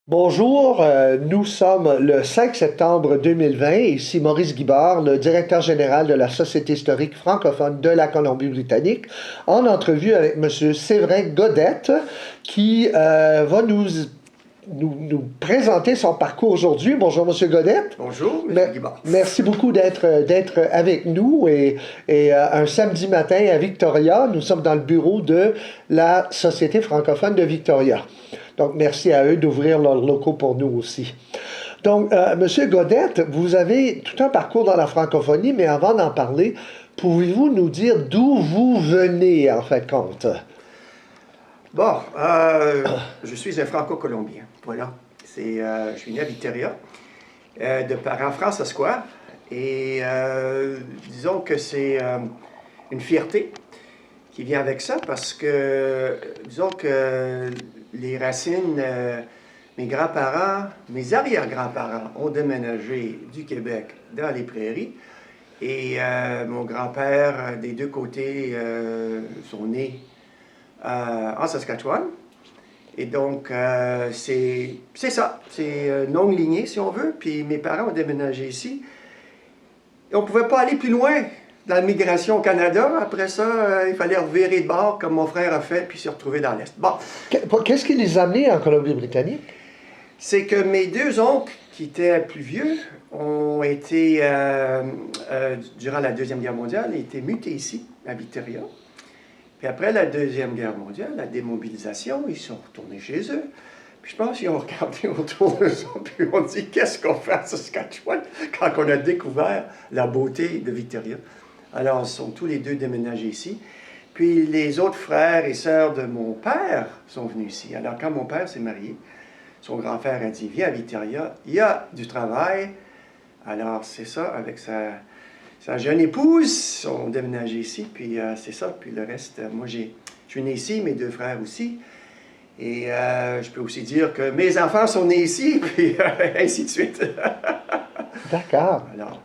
Bonjour, nous sommes le 5 septembre 2020. Ici Maurice Guibard, le directeur général de la Société historique francophone de la Colombie-Britannique, en entrevue avec M. Séverin Godette, qui va nous présenter son parcours aujourd'hui. Bonjour, M. Godette. Bonjour, M. Guibard. Merci beaucoup d'être avec nous un samedi matin à Victoria. Nous sommes dans le bureau de la Société francophone de Victoria. Donc, merci à eux d'ouvrir leurs locaux pour nous aussi. Donc, M. Godette, vous avez tout un parcours dans la francophonie, mais avant d'en parler, pouvez-vous nous dire d'où vous venez, en fait, compte? Bon, je suis un franco-colombien, voilà. Je suis né à Victoria, de parents françois, et disons que c'est une fierté qui vient avec ça, parce que, disons que les racines, mes grands-parents, mes arrière-grands-parents ont déménagé du Québec dans les prairies, et mon grand-père, des deux côtés, sont nés en Saskatchewan. Et donc, c'est ça. C'est une longue lignée, si on veut. Puis mes parents ont déménagé ici. Et on ne pouvait pas aller plus loin dans la migration au Canada. Après ça, il fallait revirer de bord, comme mon frère a fait, puis se retrouver dans l'Est. Bon. Qu'est-ce qui les a amenés en Colombie-Britannique? C'est que mes deux oncles, qui étaient plus vieux, ont été, durant la Deuxième Guerre mondiale, été mutés ici, à Victoria. Puis après la Deuxième Guerre mondiale, la démobilisation, ils sont retournés chez eux. Puis je pense qu'ils ont regardé autour d'eux, puis on dit, qu'est-ce qu'on fait à Saskatchewan quand on a découvert la beauté de Victoria. Alors, ils sont tous les deux déménagés ici. Puis les autres frères et sœurs de mon père sont venus ici. Alors, quand mon père s'est marié, son grand-père a dit, viens à Victoria, il y a du travail. Alors, c'est ça, avec sa jeune épouse, ils ont déménagé ici, puis c'est ça. Puis le reste, moi, je suis né ici, mes deux frères aussi. Et je peux aussi dire que mes enfants sont nés ici, puis ainsi de suite. D'accord. Alors,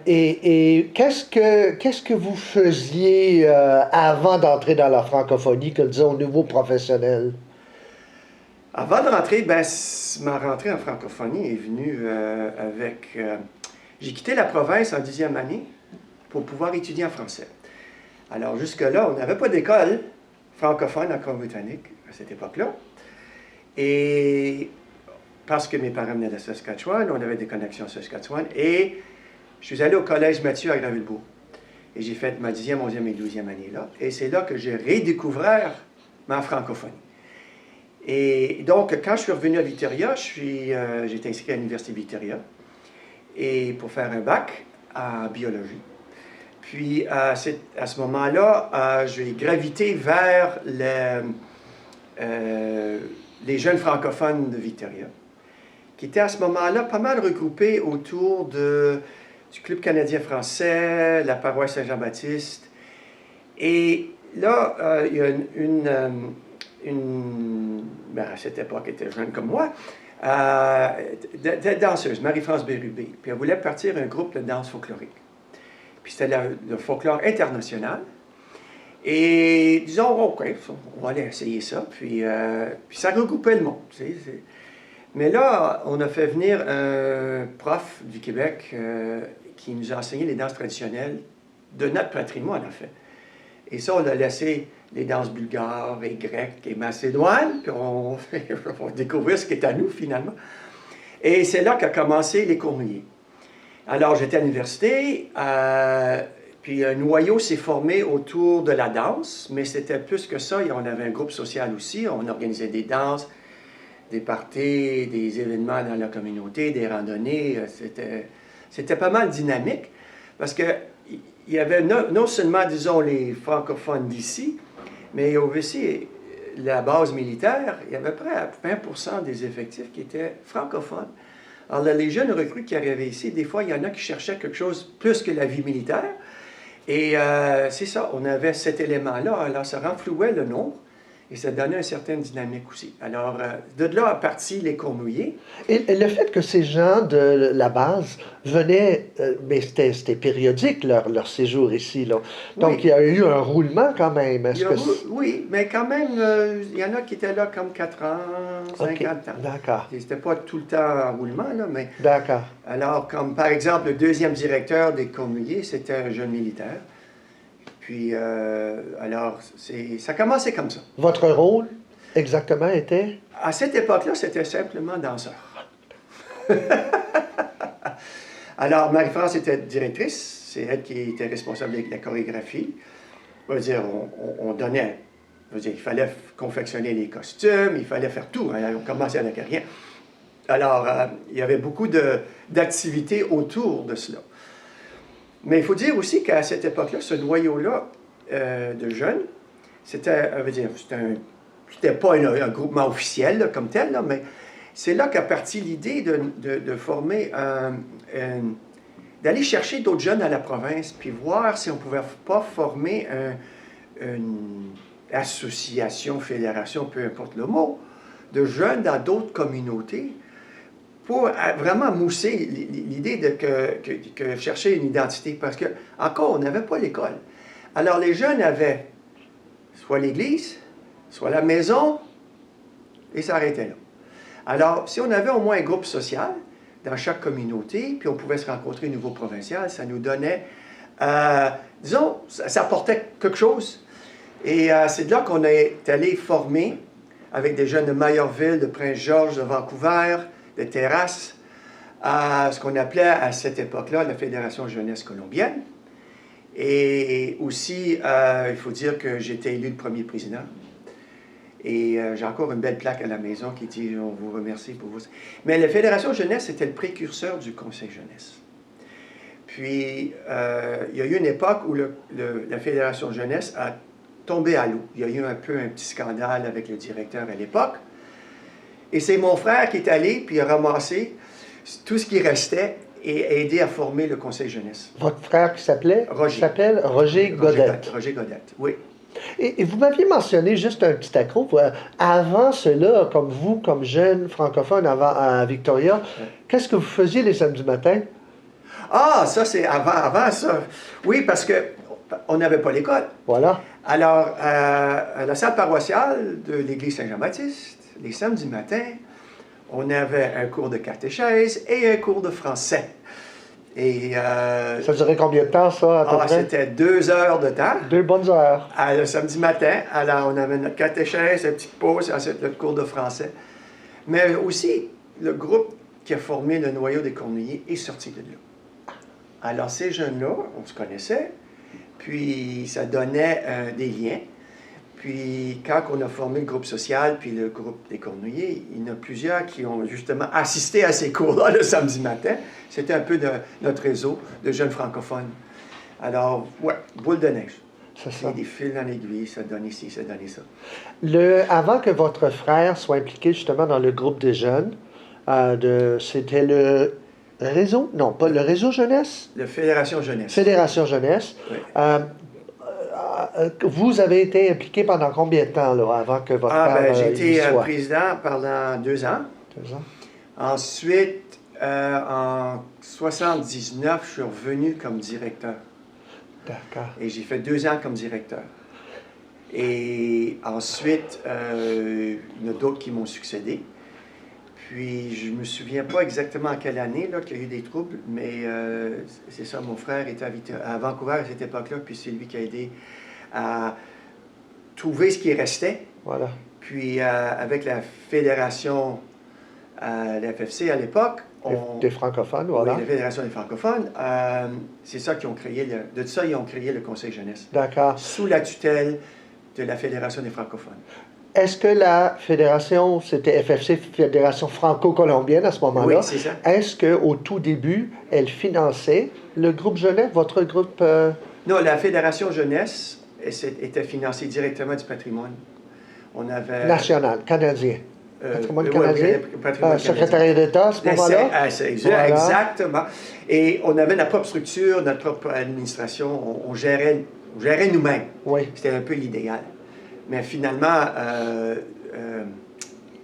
et qu'est-ce que vous faisiez avant d'entrer dans la francophonie, que disons au niveau professionnel? avant de rentrer, ben, ma rentrée en francophonie est venue avec... j'ai quitté la province en 10e année pour pouvoir étudier en français. Alors jusque-là, on n'avait pas d'école francophone en Colombie-Britannique à cette époque-là. Et parce que mes parents venaient de Saskatchewan, on avait des connexions à Saskatchewan. Et je suis allé au collège Mathieu à Granville-Bourg. Et j'ai fait ma 10e, 11e et 12e année là. Et c'est là que j'ai redécouvert ma francophonie. Et donc, quand je suis revenu à Victoria, j'ai été inscrit à l'Université Victoria et pour faire un bac en biologie. Puis, à ce moment-là, j'ai gravité vers les jeunes francophones de Victoria, qui étaient à ce moment-là pas mal regroupés autour du Club canadien français, la paroisse Saint-Jean-Baptiste. Et là, il y a ben, à cette époque, elle était jeune comme moi, danseuse, Marie-France Bérubé. Puis elle voulait partir un groupe de danse folklorique. Puis c'était le folklore international. Et disons, OK, on va aller essayer ça. Puis ça regroupait le monde. Mais là, on a fait venir un prof du Québec qui nous a enseigné les danses traditionnelles de notre patrimoine, en fait. Et ça, on a laissé les danses bulgares et grecques et macédoines, puis on va découvrir ce qui est à nous, finalement. Et c'est là qu'a commencé les courriers. Alors, j'étais à l'université, puis un noyau s'est formé autour de la danse, mais c'était plus que ça. On avait un groupe social aussi, on organisait des danses, des parties, des événements dans la communauté, des randonnées. C'était pas mal dynamique, parce que il y avait non seulement, disons, les francophones d'ici, mais il y avait aussi la base militaire. Il y avait près à 20% des effectifs qui étaient francophones. Alors, les jeunes recrues qui arrivaient ici, des fois, il y en a qui cherchaient quelque chose plus que la vie militaire. Et c'est ça, on avait cet élément-là. Alors, ça renflouait le nombre. Et ça donnait une certaine dynamique aussi. Alors, de là a parti les Cornouillers. Et le fait que ces gens de la base venaient, mais c'était périodique leur séjour ici, là. Donc, Oui. il y a eu un roulement quand même. Il y a- oui, mais quand même, il y en a qui étaient là comme 4 ans, 50 ans. D'accord, C'était pas tout le temps en roulement, là, mais d'accord. alors, comme par exemple, le deuxième directeur des Cornouillers, c'était un jeune militaire. Puis, alors, ça commençait comme ça. Votre rôle exactement était? À cette époque-là, c'était simplement danseur. Alors, Marie-France était directrice, c'est elle qui était responsable de la chorégraphie. Je veux dire, on donnait, je veux dire, il fallait confectionner les costumes, il fallait faire tout, hein, on commençait avec rien. Alors, il y avait beaucoup d'activités autour de cela. Mais il faut dire aussi qu'à cette époque-là, ce noyau-là de jeunes, c'était pas un groupement officiel là, comme tel, là, mais c'est là qu'a parti l'idée de former d'aller chercher d'autres jeunes à la province, puis voir si on ne pouvait pas former une association, fédération, peu importe le mot, de jeunes dans d'autres communautés pour vraiment mousser l'idée que chercher une identité. Parce que, encore, on n'avait pas l'école. Alors, les jeunes avaient soit l'église, soit la maison, et ça arrêtait là. Alors, si on avait au moins un groupe social dans chaque communauté, puis on pouvait se rencontrer au niveau provincial, ça nous donnait, disons, ça apportait quelque chose. Et c'est de là qu'on est allé former avec des jeunes de Maillardville, de Prince-Georges, de Vancouver, de Terrasse, à ce qu'on appelait à cette époque-là la Fédération jeunesse colombienne. Et aussi, il faut dire que j'ai été élu le premier président. Et j'ai encore une belle plaque à la maison qui dit « On vous remercie pour vous ». Mais la Fédération jeunesse, c'était le précurseur du Conseil jeunesse. Puis, il y a eu une époque où la Fédération jeunesse a tombé à l'eau. Il y a eu un petit scandale avec le directeur à l'époque. Et c'est mon frère qui est allé, puis a ramassé tout ce qui restait et a aidé à former le Conseil jeunesse. Votre frère qui s'appelait? Roger. S'appelle Roger Godette. Roger Godette, oui. Et vous m'aviez mentionné juste un petit accro. Avant cela, comme vous, comme jeune francophone à Victoria, qu'est-ce que vous faisiez les samedis matins? Ah, ça c'est avant ça. Oui, parce que on n'avait pas l'école. Voilà. Alors, à la salle paroissiale de l'église Saint-Jean-Baptiste, les samedis matins, on avait un cours de catéchèse et un cours de français. Et, ça durait combien de temps, ça, à peu près? C'était 2 heures de temps. 2 bonnes heures. Le samedi matin, alors on avait notre catéchèse, une petite pause, ensuite notre cours de français. Mais aussi, le groupe qui a formé le noyau des Cornouillers est sorti de là. Alors, ces jeunes-là, on se connaissait, puis ça donnait des liens. Puis, quand on a formé le groupe social, puis le groupe des Cornouillers, il y en a plusieurs qui ont justement assisté à ces cours-là le samedi matin. C'était un peu notre réseau de jeunes francophones. Alors, ouais, boule de neige. C'est ça. Des fils dans l'aiguille, ça donne ici, ça donne ça. Avant que votre frère soit impliqué justement dans le groupe des jeunes, c'était le réseau? Non, pas le réseau jeunesse? La Fédération jeunesse. Fédération jeunesse. Oui. Vous avez été impliqué pendant combien de temps là, avant que votre frère j'ai y été soit? président pendant 2 ans. 2 ans. Ensuite, en 79, je suis revenu comme directeur. D'accord. Et j'ai fait 2 ans comme directeur. Et ensuite, il y en a d'autres qui m'ont succédé. Puis, je ne me souviens pas exactement en quelle année là, qu'il y a eu des troubles, mais c'est ça, mon frère était à Vancouver à cette époque-là, puis c'est lui qui a aidé à trouver ce qui restait. Voilà. Puis, avec la fédération, la FFC à l'époque, Des francophones, voilà. oui, la Fédération des francophones, c'est ça qu'ils ont créé, de ça, ils ont créé le Conseil jeunesse. D'accord. Sous la tutelle de la Fédération des francophones. Est-ce que la fédération, c'était FFC, Fédération franco-colombienne à ce moment-là? Oui, c'est ça. Est-ce qu'au tout début, elle finançait le groupe jeunesse, votre groupe? Non, la Fédération jeunesse était financée directement du patrimoine. On avait... National, canadien. Patrimoine oui, canadien? patrimoine Secrétariat d'État à ce moment-là? Voilà. Exactement. Et on avait notre propre structure, notre propre administration. On gérait nous-mêmes. Oui. C'était un peu l'idéal. Mais finalement,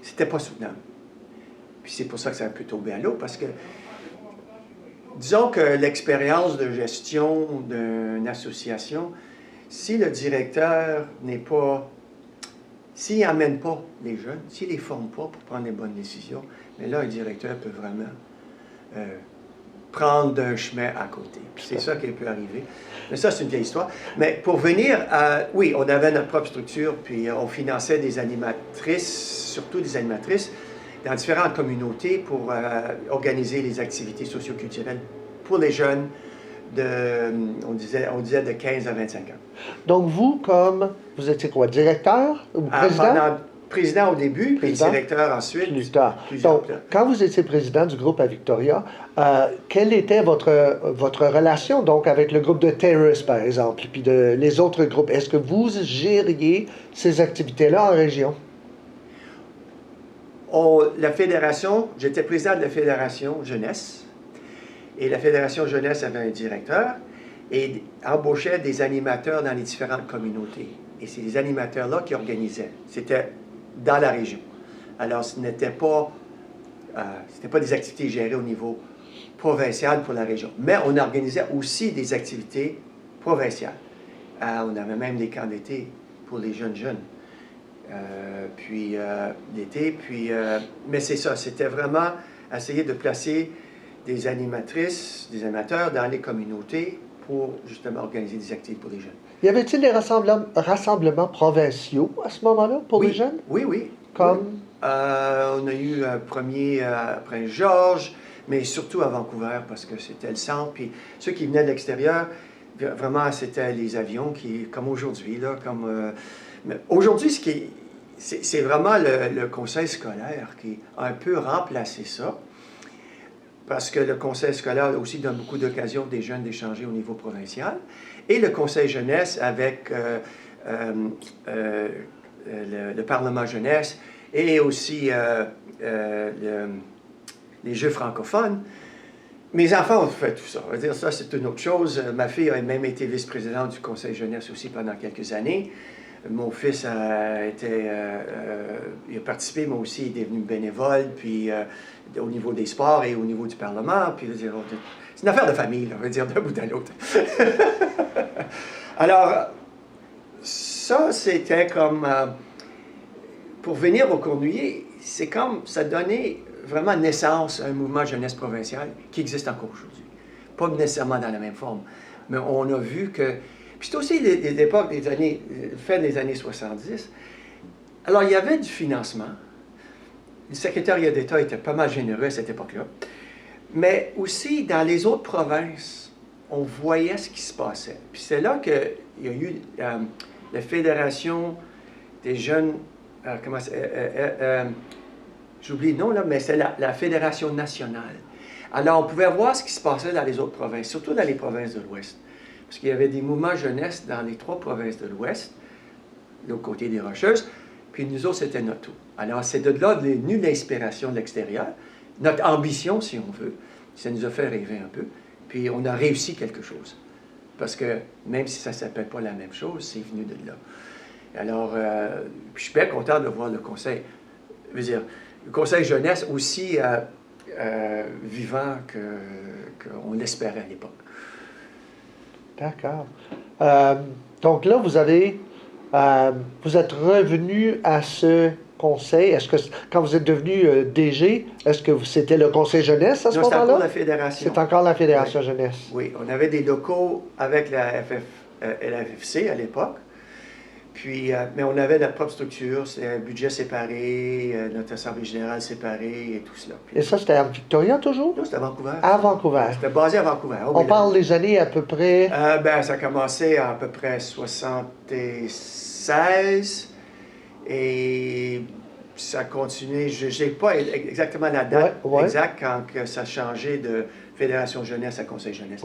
c'était pas soutenable. Puis c'est pour ça que ça a un peu tombé à l'eau, parce que disons que l'expérience de gestion d'une association, si le directeur n'est pas, s'il n'amène pas les jeunes, s'il ne les forme pas pour prendre les bonnes décisions, mais là, un directeur peut vraiment prendre un chemin à côté. Puis c'est ça qui peut arriver. Mais ça, c'est une vieille histoire. Mais pour venir à... Oui, on avait notre propre structure, puis on finançait des animatrices, surtout des animatrices, dans différentes communautés pour organiser les activités socioculturelles pour les jeunes on disait de 15 à 25 ans. Donc, vous étiez quoi, directeur ou président? Président au début, puis directeur ensuite. Plus tard. Donc, quand vous étiez président du groupe à Victoria, quelle était votre relation donc avec le groupe de Terrace, par exemple, puis les autres groupes? Est-ce que vous gériez ces activités-là en région? La fédération, j'étais président de la fédération jeunesse, et la fédération jeunesse avait un directeur et embauchait des animateurs dans les différentes communautés. Et c'est les animateurs-là qui organisaient. C'était dans la région. Alors, ce n'était pas des activités gérées au niveau provincial pour la région. Mais on organisait aussi des activités provinciales. On avait même des camps d'été pour les jeunes. L'été, mais c'est ça, c'était vraiment essayer de placer des animatrices, des animateurs dans les communautés pour justement organiser des activités pour les jeunes. Y avait-il des rassemblements provinciaux à ce moment-là pour les jeunes? Oui, oui. Comme? Oui. On a eu un premier à Prince-Georges, mais surtout à Vancouver parce que c'était le centre. Puis ceux qui venaient de l'extérieur, vraiment, c'était les avions comme aujourd'hui, là, aujourd'hui, c'est vraiment le conseil scolaire qui a un peu remplacé ça, parce que le conseil scolaire aussi donne beaucoup d'occasions des jeunes d'échanger au niveau provincial, et le conseil jeunesse avec le Parlement jeunesse, et aussi les Jeux francophones. Mes enfants ont fait tout ça. On va dire, ça, c'est une autre chose. Ma fille a même été vice-présidente du conseil jeunesse aussi pendant quelques années. Mon fils il a participé, moi aussi, il est devenu bénévole, puis au niveau des sports et au niveau du Parlement. Puis, c'est une affaire de famille, là, on va dire, d'un bout à l'autre. Alors, ça, c'était comme... pour venir au Cornouiller, c'est comme ça donnait vraiment naissance à un mouvement jeunesse provinciale qui existe encore aujourd'hui. Pas nécessairement dans la même forme, mais on a vu que... Puis c'est aussi l'époque fin des années 70. Alors, il y avait du financement. Le secrétariat d'État était pas mal généreux à cette époque-là. Mais aussi, dans les autres provinces, on voyait ce qui se passait. Puis c'est là qu'il y a eu la Fédération des jeunes... j'oublie le nom, là, mais c'est la Fédération nationale. Alors, on pouvait voir ce qui se passait dans les autres provinces, surtout dans les provinces de l'Ouest. Parce qu'il y avait des mouvements jeunesse dans les 3 provinces de l'Ouest, l'autre côté des Rocheuses, puis nous autres, c'était notre tour. Alors, c'est de là venue l'inspiration de l'extérieur, notre ambition, si on veut. Ça nous a fait rêver un peu, puis on a réussi quelque chose. Parce que même si ça ne s'appelle pas la même chose, c'est venu de là. Alors, je suis bien content de voir le conseil, le conseil jeunesse aussi vivant qu'on l'espérait à l'époque. D'accord. Donc là, vous êtes revenu à ce conseil. Est-ce que, quand vous êtes devenu DG, est-ce que c'était le conseil jeunesse à ce moment-là? C'est encore la fédération. C'est encore la fédération jeunesse. Oui, on avait des locaux avec la FFC à l'époque. Puis, mais on avait notre propre structure, c'est un budget séparé, notre assemblée générale séparée et tout cela. Puis, et ça, c'était à Victoria toujours? Non, c'était à Vancouver. À Vancouver. C'était basé à Vancouver. On parle des années à peu près... Ça a commencé à peu près 76 et ça a continué. Je n'ai pas exactement la date exacte quand que ça a changé de Fédération jeunesse à Conseil jeunesse.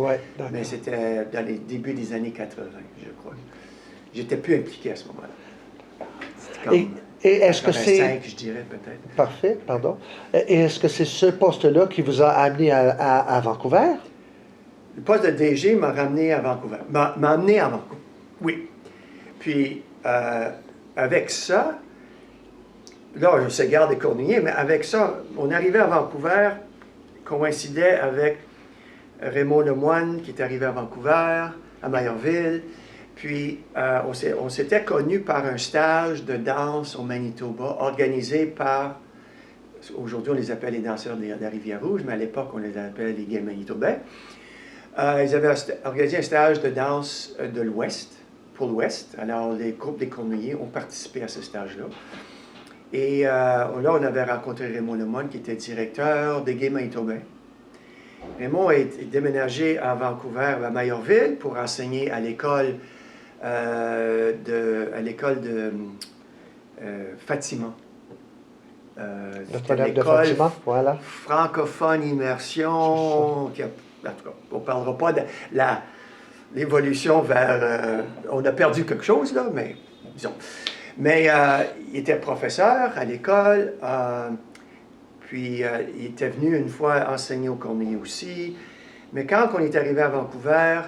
Mais c'était dans les débuts des années 80, je crois. J'étais plus impliqué à ce moment-là. Et est-ce que c'est... je dirais peut-être. Parfait, pardon. Et est-ce que c'est ce poste-là qui vous a amené à Vancouver? Le poste de DG m'a ramené à Vancouver. M'a amené à Vancouver, oui. Puis, avec ça, là, je sais garde des Cornouillers, mais avec ça, on arrivait à Vancouver, coïncidait avec Raymond Lemoine qui est arrivé à Vancouver, à Maillardville. Puis, on s'était connus par un stage de danse au Manitoba, organisé par, aujourd'hui on les appelle les danseurs de la Rivière-Rouge, mais à l'époque on les appelait les Gays Manitobains. Ils avaient organisé un stage de danse de l'Ouest, pour l'Ouest. Alors, les groupes des Cornouillers ont participé à ce stage-là. Et là, on avait rencontré Raymond Lemoine, qui était directeur des Gays Manitobains. Raymond est déménagé à Vancouver, à Maillardville, pour enseigner à l'école de Fatima. Notre-Dame de Fatima, voilà. Francophone immersion. En tout cas, on ne parlera pas de l'évolution vers... on a perdu quelque chose, là, mais disons. Mais il était professeur à l'école. Puis, il était venu une fois enseigner au Cornouiller aussi. Mais quand on est arrivé à Vancouver,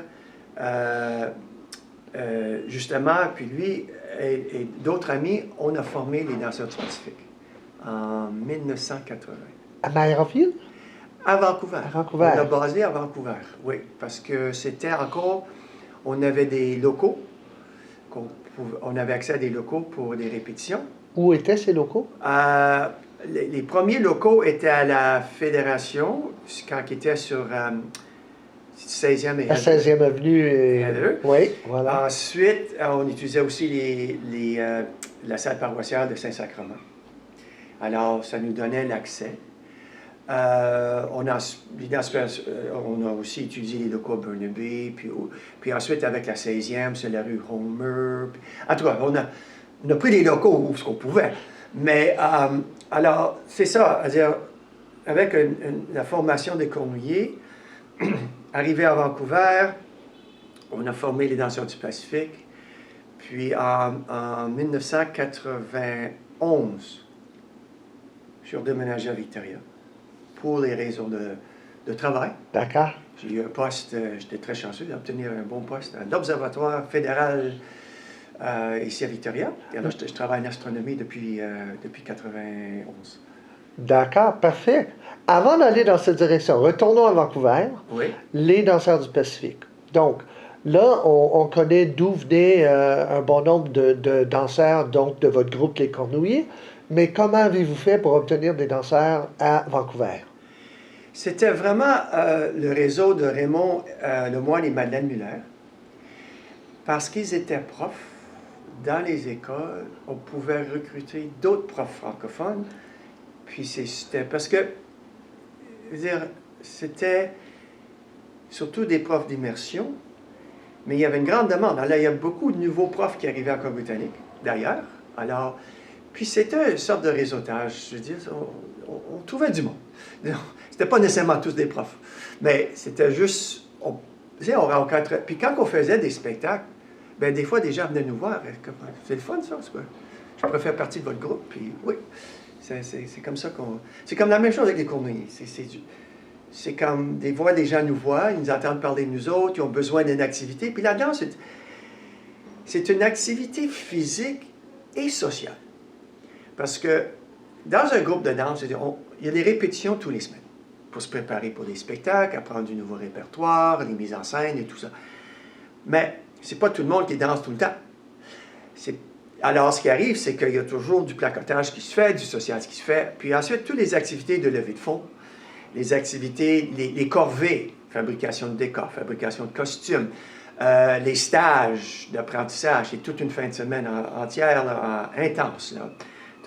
justement, puis lui et d'autres amis, on a formé les Danseurs du Pacifique en 1980. À Maillardville? À Vancouver. À Vancouver. On a basé à Vancouver, oui. Parce que c'était encore... On avait des locaux. On avait accès à des locaux pour des répétitions. Où étaient ces locaux? Les premiers locaux étaient à la Fédération, quand ils étaient sur 16e et La 16e avenue. Oui, voilà. Ensuite, on utilisait aussi la salle paroissiale de Saint-Sacrement. Alors, ça nous donnait l'accès. On a aussi utilisé les locaux à Burnaby, puis ensuite, avec la 16e, c'est la rue Homer. En tout cas, on a pris les locaux où ce qu'on pouvait. Mais, alors, c'est ça, c'est-à-dire, avec la formation des Cornouillers, arrivé à Vancouver, on a formé les Danseurs du Pacifique. Puis, en 1991, je suis redéménagé à Victoria pour les raisons de travail. D'accord. J'ai eu un poste, j'étais très chanceux d'obtenir un bon poste à l'Observatoire fédéral ici à Victoria. Et alors, je travaille en astronomie depuis 1991. D'accord, parfait. Avant d'aller dans cette direction, retournons à Vancouver. Oui. Les Danseurs du Pacifique. Donc, là, on connaît d'où venait un bon nombre de danseurs, donc de votre groupe Les Cornouillers. Mais comment avez-vous fait pour obtenir des danseurs à Vancouver? C'était vraiment le réseau de Raymond Lemoine et Madeleine Muller. Parce qu'ils étaient profs dans les écoles, on pouvait recruter d'autres profs francophones. Puis c'était parce que, je veux dire, c'était surtout des profs d'immersion, mais il y avait une grande demande. Alors, il y a beaucoup de nouveaux profs qui arrivaient en Colombie-Britannique, d'ailleurs. Alors, puis c'était une sorte de réseautage. Je veux dire, on trouvait du monde. C'était pas nécessairement tous des profs, mais c'était juste, on rencontrait. Puis quand on faisait des spectacles, ben des fois, des gens venaient nous voir. C'est le fun, ça. Je pourrais faire partie de votre groupe. Puis oui, c'est comme ça qu'on... C'est comme la même chose avec les Cornouillers. C'est comme, des fois, les gens nous voient, ils nous entendent parler de nous autres, ils ont besoin d'une activité. Puis la danse, c'est une activité physique et sociale. Parce que dans un groupe de danse, il y a des répétitions tous les semaines pour se préparer pour des spectacles, apprendre du nouveau répertoire, les mises en scène et tout ça. Mais c'est pas tout le monde qui danse tout le temps. Alors, ce qui arrive, c'est qu'il y a toujours du placotage qui se fait, du social qui se fait, puis ensuite, toutes les activités de levée de fonds, les activités, les corvées, fabrication de décors, fabrication de costumes, les stages d'apprentissage, c'est toute une fin de semaine entière, là, intense, là.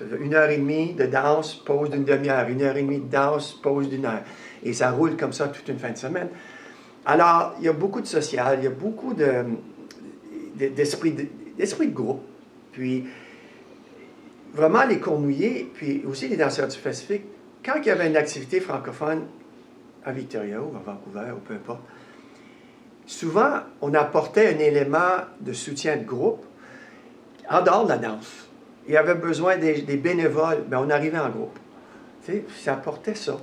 1h30 de danse, pause d'une demi-heure, 1h30 de danse, pause d'1 heure. Et ça roule comme ça toute une fin de semaine. Alors, il y a beaucoup de social, il y a beaucoup d'esprit de groupe. Puis, vraiment, les Cornouillers, puis aussi les Danseurs du Pacifique, quand il y avait une activité francophone à Victoria ou à Vancouver, ou peu importe, souvent, on apportait un élément de soutien de groupe en dehors de la danse. Il y avait besoin des bénévoles, bien, on arrivait en groupe. Tu sais, ça apportait ça.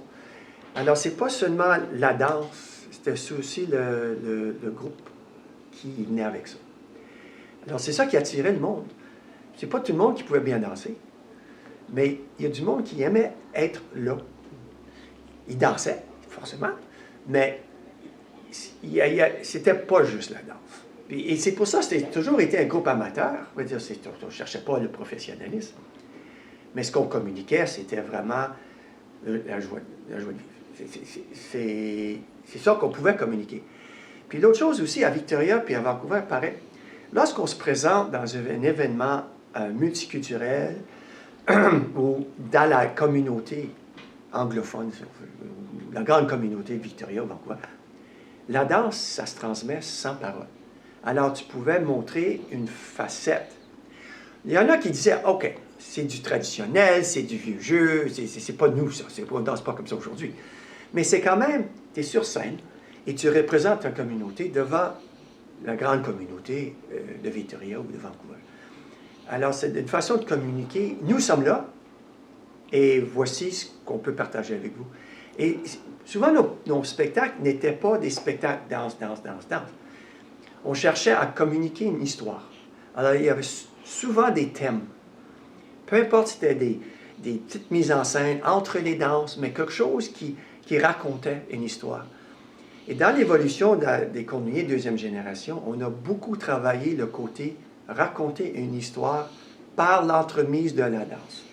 Alors, c'est pas seulement la danse, c'était aussi le groupe qui venait avec ça. Alors, c'est ça qui attirait le monde. c'est pas tout le monde qui pouvait bien danser, mais il y a du monde qui aimait être là. Ils dansaient, forcément, mais c'était pas juste la danse. Et c'est pour ça que c'était toujours été un groupe amateur. On ne cherchait pas le professionnalisme. Mais ce qu'on communiquait, c'était vraiment la joie de vivre. C'est ça qu'on pouvait communiquer. Puis l'autre chose aussi, à Victoria puis à Vancouver, pareil, lorsqu'on se présente dans un événement multiculturel ou dans la communauté anglophone, la grande communauté de Victoria, Vancouver, la danse, ça se transmet sans parole. Alors, tu pouvais montrer une facette. Il y en a qui disaient, OK, c'est du traditionnel, c'est du vieux jeu, c'est pas nous, ça. On ne danse pas comme ça aujourd'hui. Mais c'est quand même, tu es sur scène et tu représentes ta communauté devant la grande communauté de Victoria ou de Vancouver. Alors, c'est une façon de communiquer. Nous sommes là et voici ce qu'on peut partager avec vous. Et souvent, nos spectacles n'étaient pas des spectacles danse. On cherchait à communiquer une histoire. Alors, il y avait souvent des thèmes. Peu importe si c'était des petites mises en scène entre les danses, mais quelque chose qui racontait une histoire. Et dans l'évolution des cornuiers deuxième génération, on a beaucoup travaillé le côté raconter une histoire par l'entremise de la danse.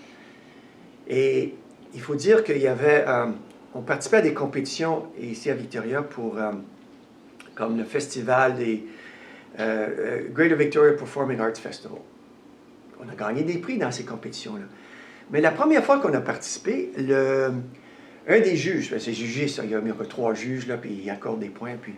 Et il faut dire qu'il y avait... on participait à des compétitions ici à Victoria pour... comme le festival des Greater Victoria Performing Arts Festival. On a gagné des prix dans ces compétitions-là. Mais la première fois qu'on a participé, un des juges, c'est jugé, ça, il y a 3 juges, là, puis ils accordent des points, puis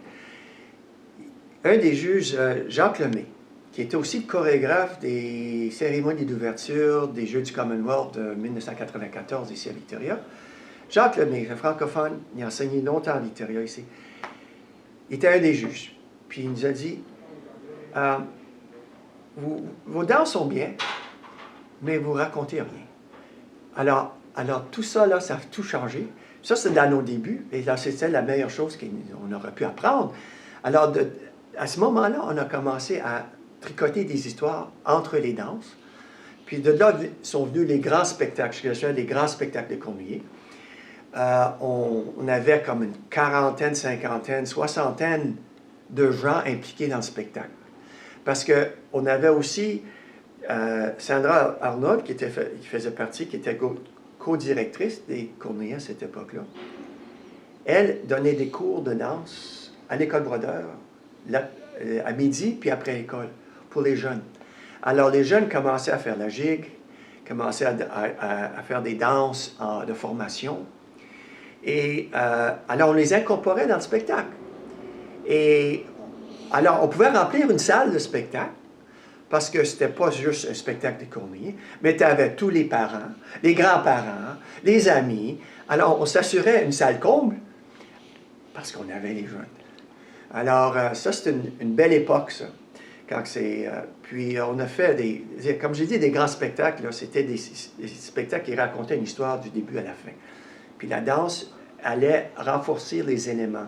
un des juges, Jacques Lemay, qui était aussi le chorégraphe des cérémonies d'ouverture des Jeux du Commonwealth de 1994 ici à Victoria. Jacques Lemay, un francophone, il a enseigné longtemps à Victoria ici. Il était un des juges. Puis il nous a dit, vos danses sont bien, mais vous racontez rien. Alors tout ça, là, ça a tout changé. Ça, c'est dans nos débuts, et là, c'était la meilleure chose qu'on aurait pu apprendre. Alors, à ce moment-là, on a commencé à tricoter des histoires entre les danses. Puis de là sont venus les grands spectacles, je dirais les grands spectacles de Cornuiller. On avait comme une quarantaine, cinquantaine, soixantaine de gens impliqués dans le spectacle. Parce qu'on avait aussi Sandra Arnold, qui faisait partie, qui était co-directrice des Cornuillers à cette époque-là. Elle donnait des cours de danse à l'école Brodeur, à midi, puis après l'école, pour les jeunes. Alors, les jeunes commençaient à faire la gigue, commençaient à faire des danses de formation. Et alors, on les incorporait dans le spectacle. Et alors, on pouvait remplir une salle de spectacle, parce que c'était pas juste un spectacle de Cornuiller, mais tu avais tous les parents, les grands-parents, les amis. Alors, on s'assurait une salle comble, parce qu'on avait les jeunes. Alors, ça, c'est une belle époque, ça. Puis, on a fait comme j'ai dit, des grands spectacles. C'était des spectacles qui racontaient une histoire du début à la fin. Puis, la danse allait renforcer les éléments.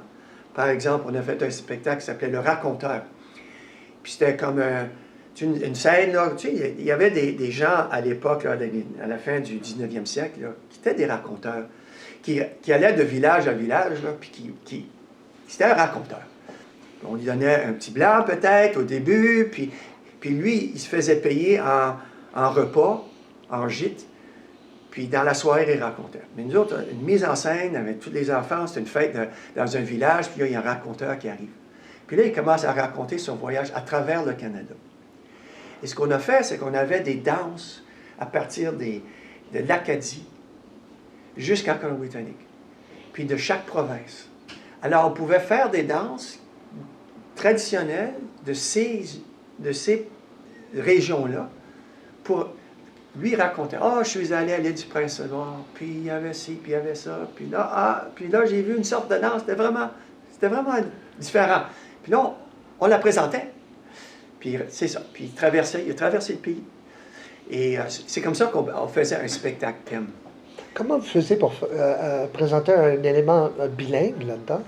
Par exemple, on a fait un spectacle qui s'appelait Le Raconteur. Puis, c'était comme une scène, là, tu sais, il y avait des gens à l'époque, à la fin du 19e siècle, là, qui étaient des raconteurs, qui allaient de village à village, là, puis c'était un raconteur. On lui donnait un petit blanc peut-être au début, puis lui, il se faisait payer en repas, en gîte, puis dans la soirée, il racontait. Mais nous autres, une mise en scène avec tous les enfants, c'était une fête dans un village, puis là, il y a un raconteur qui arrive. Puis là, il commence à raconter son voyage à travers le Canada. Et ce qu'on a fait, c'est qu'on avait des danses à partir de l'Acadie jusqu'en Colombie-Britannique, puis de chaque province. Alors, on pouvait faire des danses traditionnelles de ces régions-là pour lui raconter. « Ah, je suis allé à l'île du Prince-Édouard, puis il y avait ci, puis il y avait ça, puis là, j'ai vu une sorte de danse, c'était vraiment différent. » Puis là, on la présentait. Puis c'est ça. Puis il a traversé le pays. Et c'est comme ça qu'on faisait un spectacle thème. Comment vous faisiez pour présenter un élément bilingue là-dedans?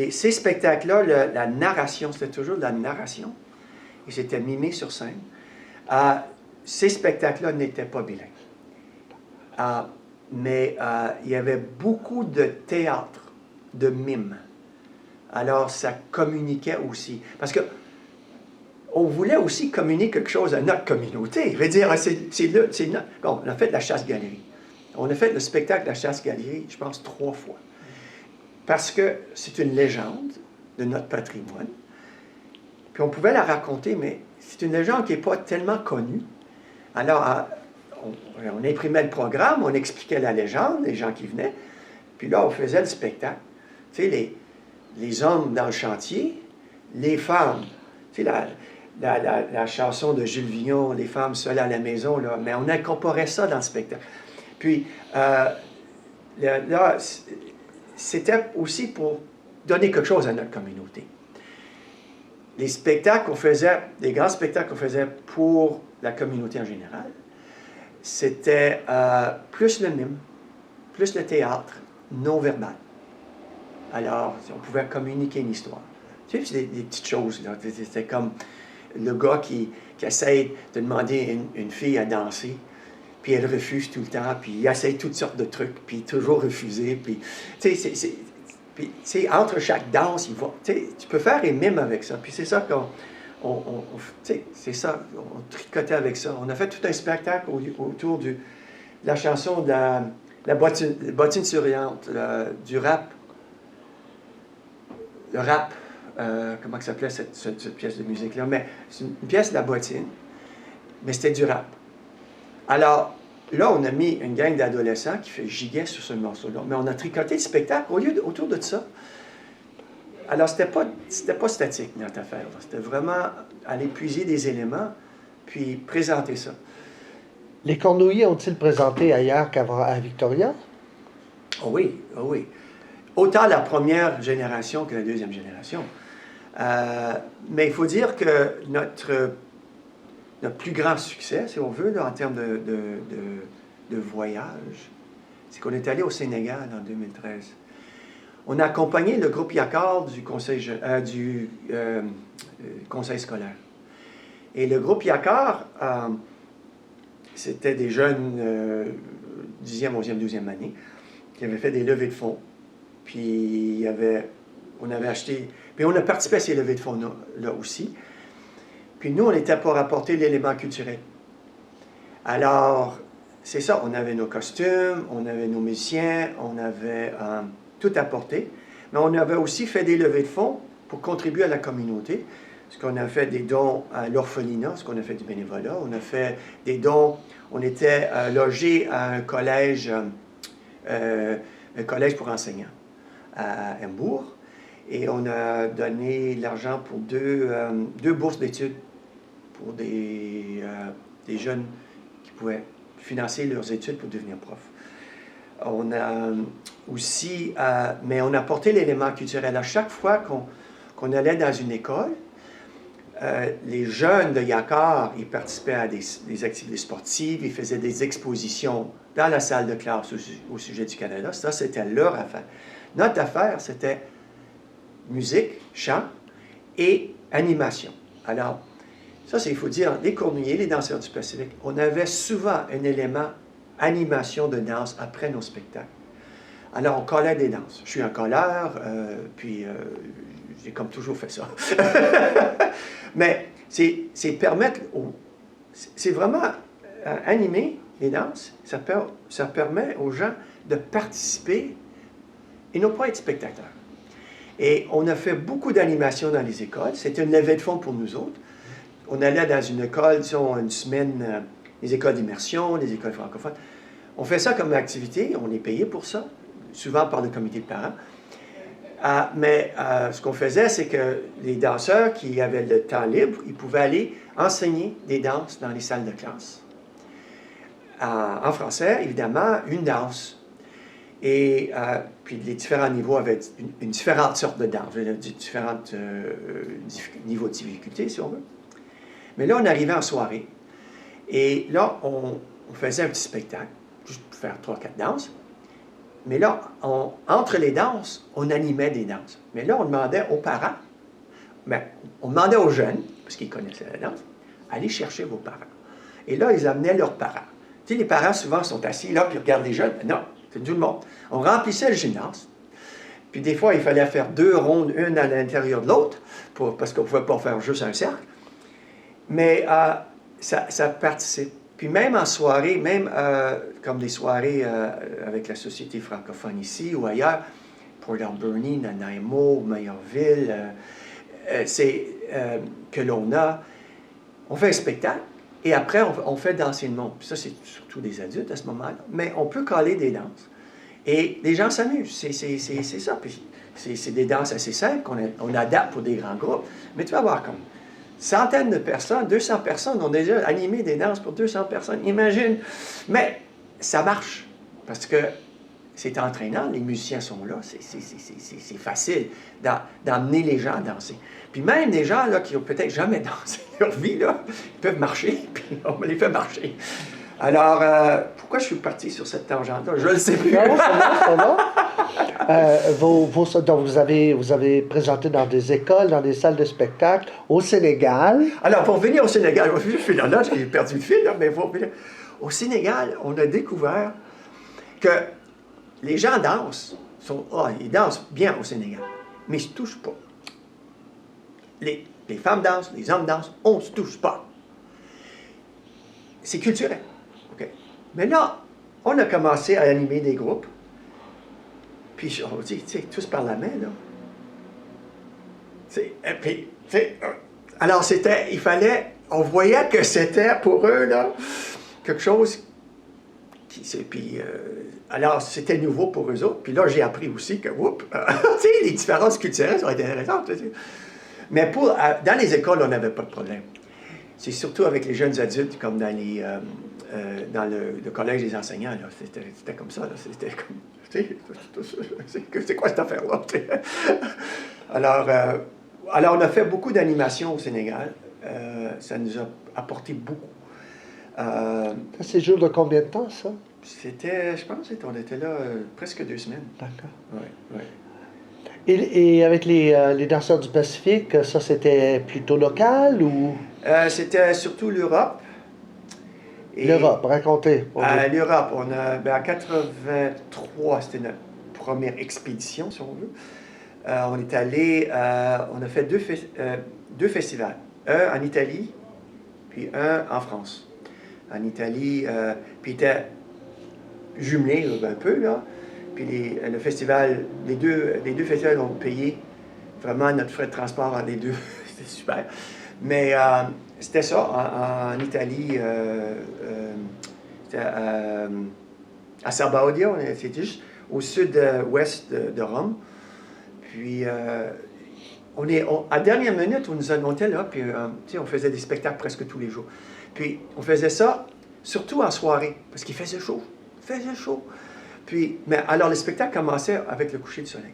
Ces spectacles-là, la narration, c'était toujours de la narration. il s'était mimé sur scène. Ces spectacles-là n'étaient pas bilingues. Mais il y avait beaucoup de théâtre, de mime. Alors, ça communiquait aussi. Parce que on voulait aussi communiquer quelque chose à notre communauté. Je veux dire, bon, on a fait de la chasse-galerie. On a fait le spectacle de la chasse-galerie, je pense, 3 fois. Parce que c'est une légende de notre patrimoine. Puis on pouvait la raconter, mais c'est une légende qui n'est pas tellement connue. Alors, on imprimait le programme, on expliquait la légende, les gens qui venaient. Puis là, on faisait le spectacle. Tu sais, les hommes dans le chantier, les femmes. Tu sais, la chanson de Jules Villon, les femmes seules à la maison, là, mais on incorporait ça dans le spectacle. Puis, là, c'était aussi pour donner quelque chose à notre communauté. Les spectacles qu'on faisait, les grands spectacles qu'on faisait pour la communauté en général, c'était plus le mime, plus le théâtre non-verbal. Alors, on pouvait communiquer une histoire. Tu sais, c'est des petites choses, là. C'était comme le gars qui essaie de demander une fille à danser, puis elle refuse tout le temps, puis il essaie toutes sortes de trucs, puis toujours refusé, puis, tu sais, entre chaque danse, tu peux faire un mime avec ça, puis c'est ça c'est ça, on tricotait avec ça. On a fait tout un spectacle autour de la chanson de la bottine souriante, du rap. Le rap, comment ça s'appelait cette pièce de musique-là? Mais c'est une pièce de la bottine, mais c'était du rap. Alors, là, on a mis une gang d'adolescents qui fait giguet sur ce morceau-là, mais on a tricoté le spectacle autour de ça. Alors, c'était pas statique, notre affaire. C'était vraiment aller puiser des éléments, puis présenter ça. Les Cornouillis ont-ils présenté ailleurs qu'à Victoria? Oh oui, oh oui. Autant la première génération que la deuxième génération. Mais il faut dire que notre plus grand succès, si on veut, là, en termes de voyage, c'est qu'on est allé au Sénégal en 2013. On a accompagné le groupe Yakar du conseil scolaire. Et le groupe Yakar, c'était des jeunes 10e, 11e, 12e année qui avaient fait des levées de fonds. Puis on avait acheté, puis on a participé à ces levées de fonds-là aussi. Puis nous, on était pour apporter l'élément culturel. Alors, c'est ça, on avait nos costumes, on avait nos musiciens, on avait tout apporté, mais on avait aussi fait des levées de fonds pour contribuer à la communauté. Parce qu'on a fait des dons à l'orphelinat, parce qu'on a fait du bénévolat, on a fait des dons, on était logé à un collège pour enseignants à Embourg, et on a donné l'argent pour deux bourses d'études pour des jeunes qui pouvaient financer leurs études pour devenir prof. On a aussi, mais on a porté l'élément culturel. À chaque fois qu'on allait dans une école, les jeunes de Yakar, ils participaient à des activités sportives, ils faisaient des expositions dans la salle de classe au sujet du Canada. Ça, c'était leur affaire. Notre affaire, c'était musique, chant et animation. Alors, ça, il faut dire, les Cornouillis, les danseurs du Pacifique, on avait souvent un élément animation de danse après nos spectacles. Alors, on collait des danses. Je suis un colleur, puis j'ai comme toujours fait ça. Mais c'est permettre, c'est vraiment animer les danses, ça permet aux gens de participer et non pas être spectateurs. Et on a fait beaucoup d'animations dans les écoles. C'était une levée de fonds pour nous autres. On allait dans une école, disons, une semaine, les écoles d'immersion, les écoles francophones. On fait ça comme activité, on est payé pour ça, souvent par le comité de parents. Mais ce qu'on faisait, c'est que les danseurs qui avaient le temps libre, ils pouvaient aller enseigner des danses dans les salles de classe. En français, évidemment, une danse. Et puis les différents niveaux avaient une différente sorte de danse, différents niveaux de difficulté, si on veut. Mais là, on arrivait en soirée. Et là, on faisait un petit spectacle, juste pour faire 3-4 danses. Mais là, entre les danses, on animait des danses. Mais là, on demandait aux parents, mais on demandait aux jeunes, parce qu'ils connaissaient la danse, allez chercher vos parents. Et là, ils amenaient leurs parents. Tu sais, les parents, souvent, sont assis là, puis regardent les jeunes. Non, c'est tout le monde. On remplissait le gymnase. Puis des fois, il fallait faire 2 rondes, une à l'intérieur de l'autre, parce qu'on ne pouvait pas faire juste un cercle. Mais ça participe. Puis même en soirée, même comme des soirées avec la Société francophone ici ou ailleurs, Port Alberni, Nanaimo, Mayorville, que l'on a, on fait un spectacle et après on fait danser le monde. Puis ça, c'est surtout des adultes à ce moment-là. Mais on peut caler des danses. Et les gens s'amusent, c'est ça. Puis c'est des danses assez simples qu'on adapte pour des grands groupes. Mais tu vas voir comme centaines de personnes, 200 personnes ont déjà animé des danses pour 200 personnes. Imagine. Mais ça marche parce que c'est entraînant, les musiciens sont là, c'est facile d'emmener les gens à danser. Puis même des gens là, qui n'ont peut-être jamais dansé leur vie, là, ils peuvent marcher, puis on les fait marcher. Alors, pourquoi je suis parti sur cette tangente-là? Je ne le sais plus. Non, ça va. Donc, vous avez présenté dans des écoles, dans des salles de spectacle, au Sénégal. Alors, pour venir au Sénégal, là, j'ai perdu le fil, là, mais au Sénégal, on a découvert que les gens dansent, ils dansent bien au Sénégal, mais ils ne se touchent pas. Les femmes dansent, les hommes dansent, on ne se touche pas. C'est culturel. Okay. Mais là, on a commencé à animer des groupes, puis on dit, tu sais, tous par la main, là. Alors, on voyait que c'était pour eux, là, quelque chose alors, c'était nouveau pour eux autres. Puis là, j'ai appris aussi que, tu sais, les différences culturelles sont intéressantes. Mais dans les écoles, on n'avait pas de problème. C'est surtout avec les jeunes adultes, comme dans le collège des enseignants, là. C'était comme ça, là. C'était comme, tu sais, c'est quoi cette affaire-là? Alors, on a fait beaucoup d'animations au Sénégal. Ça nous a apporté beaucoup. Ça séjour de combien de temps, ça? Je pense qu'on était là presque 2 semaines. D'accord. Oui. Et avec les danseurs du Pacifique, ça c'était plutôt local ou? C'était surtout l'Europe. L'Europe, racontez. L'Europe, en 83, c'était notre première expédition, si on veut. On est allé, on a fait deux festivals. Un en Italie, puis un en France. En Italie, puis était jumelé un peu, là. Puis le festival, les deux festivals ont payé vraiment notre frais de transport entre les deux. C'était super. Mais c'était ça, en Italie, c'était à Sabaudia, c'était juste au sud-ouest de Rome. Puis, à dernière minute, on était là, puis on faisait des spectacles presque tous les jours. Puis, on faisait ça surtout en soirée, parce qu'il faisait chaud. Il faisait chaud. Puis, alors, le spectacle commençait avec le coucher du soleil.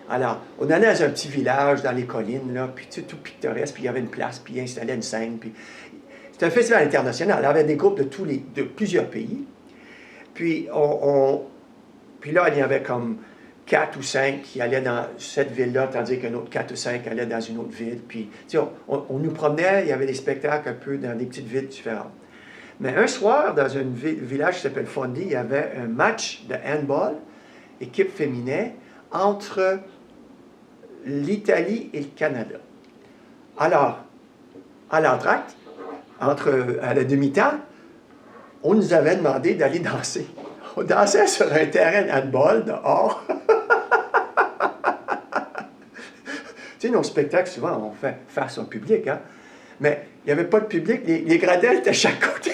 Alors, on allait dans un petit village, dans les collines, là, puis tout pittoresque, puis il y avait une place, puis il installait une scène. Puis c'était un festival international. Il y avait des groupes de plusieurs pays. Puis, puis là, il y avait comme 4 ou 5 qui allaient dans cette ville-là, tandis qu'un autre 4 ou 5 allaient dans une autre ville. Puis, tu sais, on nous promenait, il y avait des spectacles un peu dans des petites villes différentes. Mais un soir, dans un village qui s'appelle Fondi, il y avait un match de handball, équipe féminin, entre l'Italie et le Canada. Alors, à l'entracte, à la demi-temps, on nous avait demandé d'aller danser. On dansait sur un terrain de handball dehors. Tu sais, nos spectacles, souvent, on fait face au public, hein? Mais il n'y avait pas de public, les gradins étaient à chaque côté.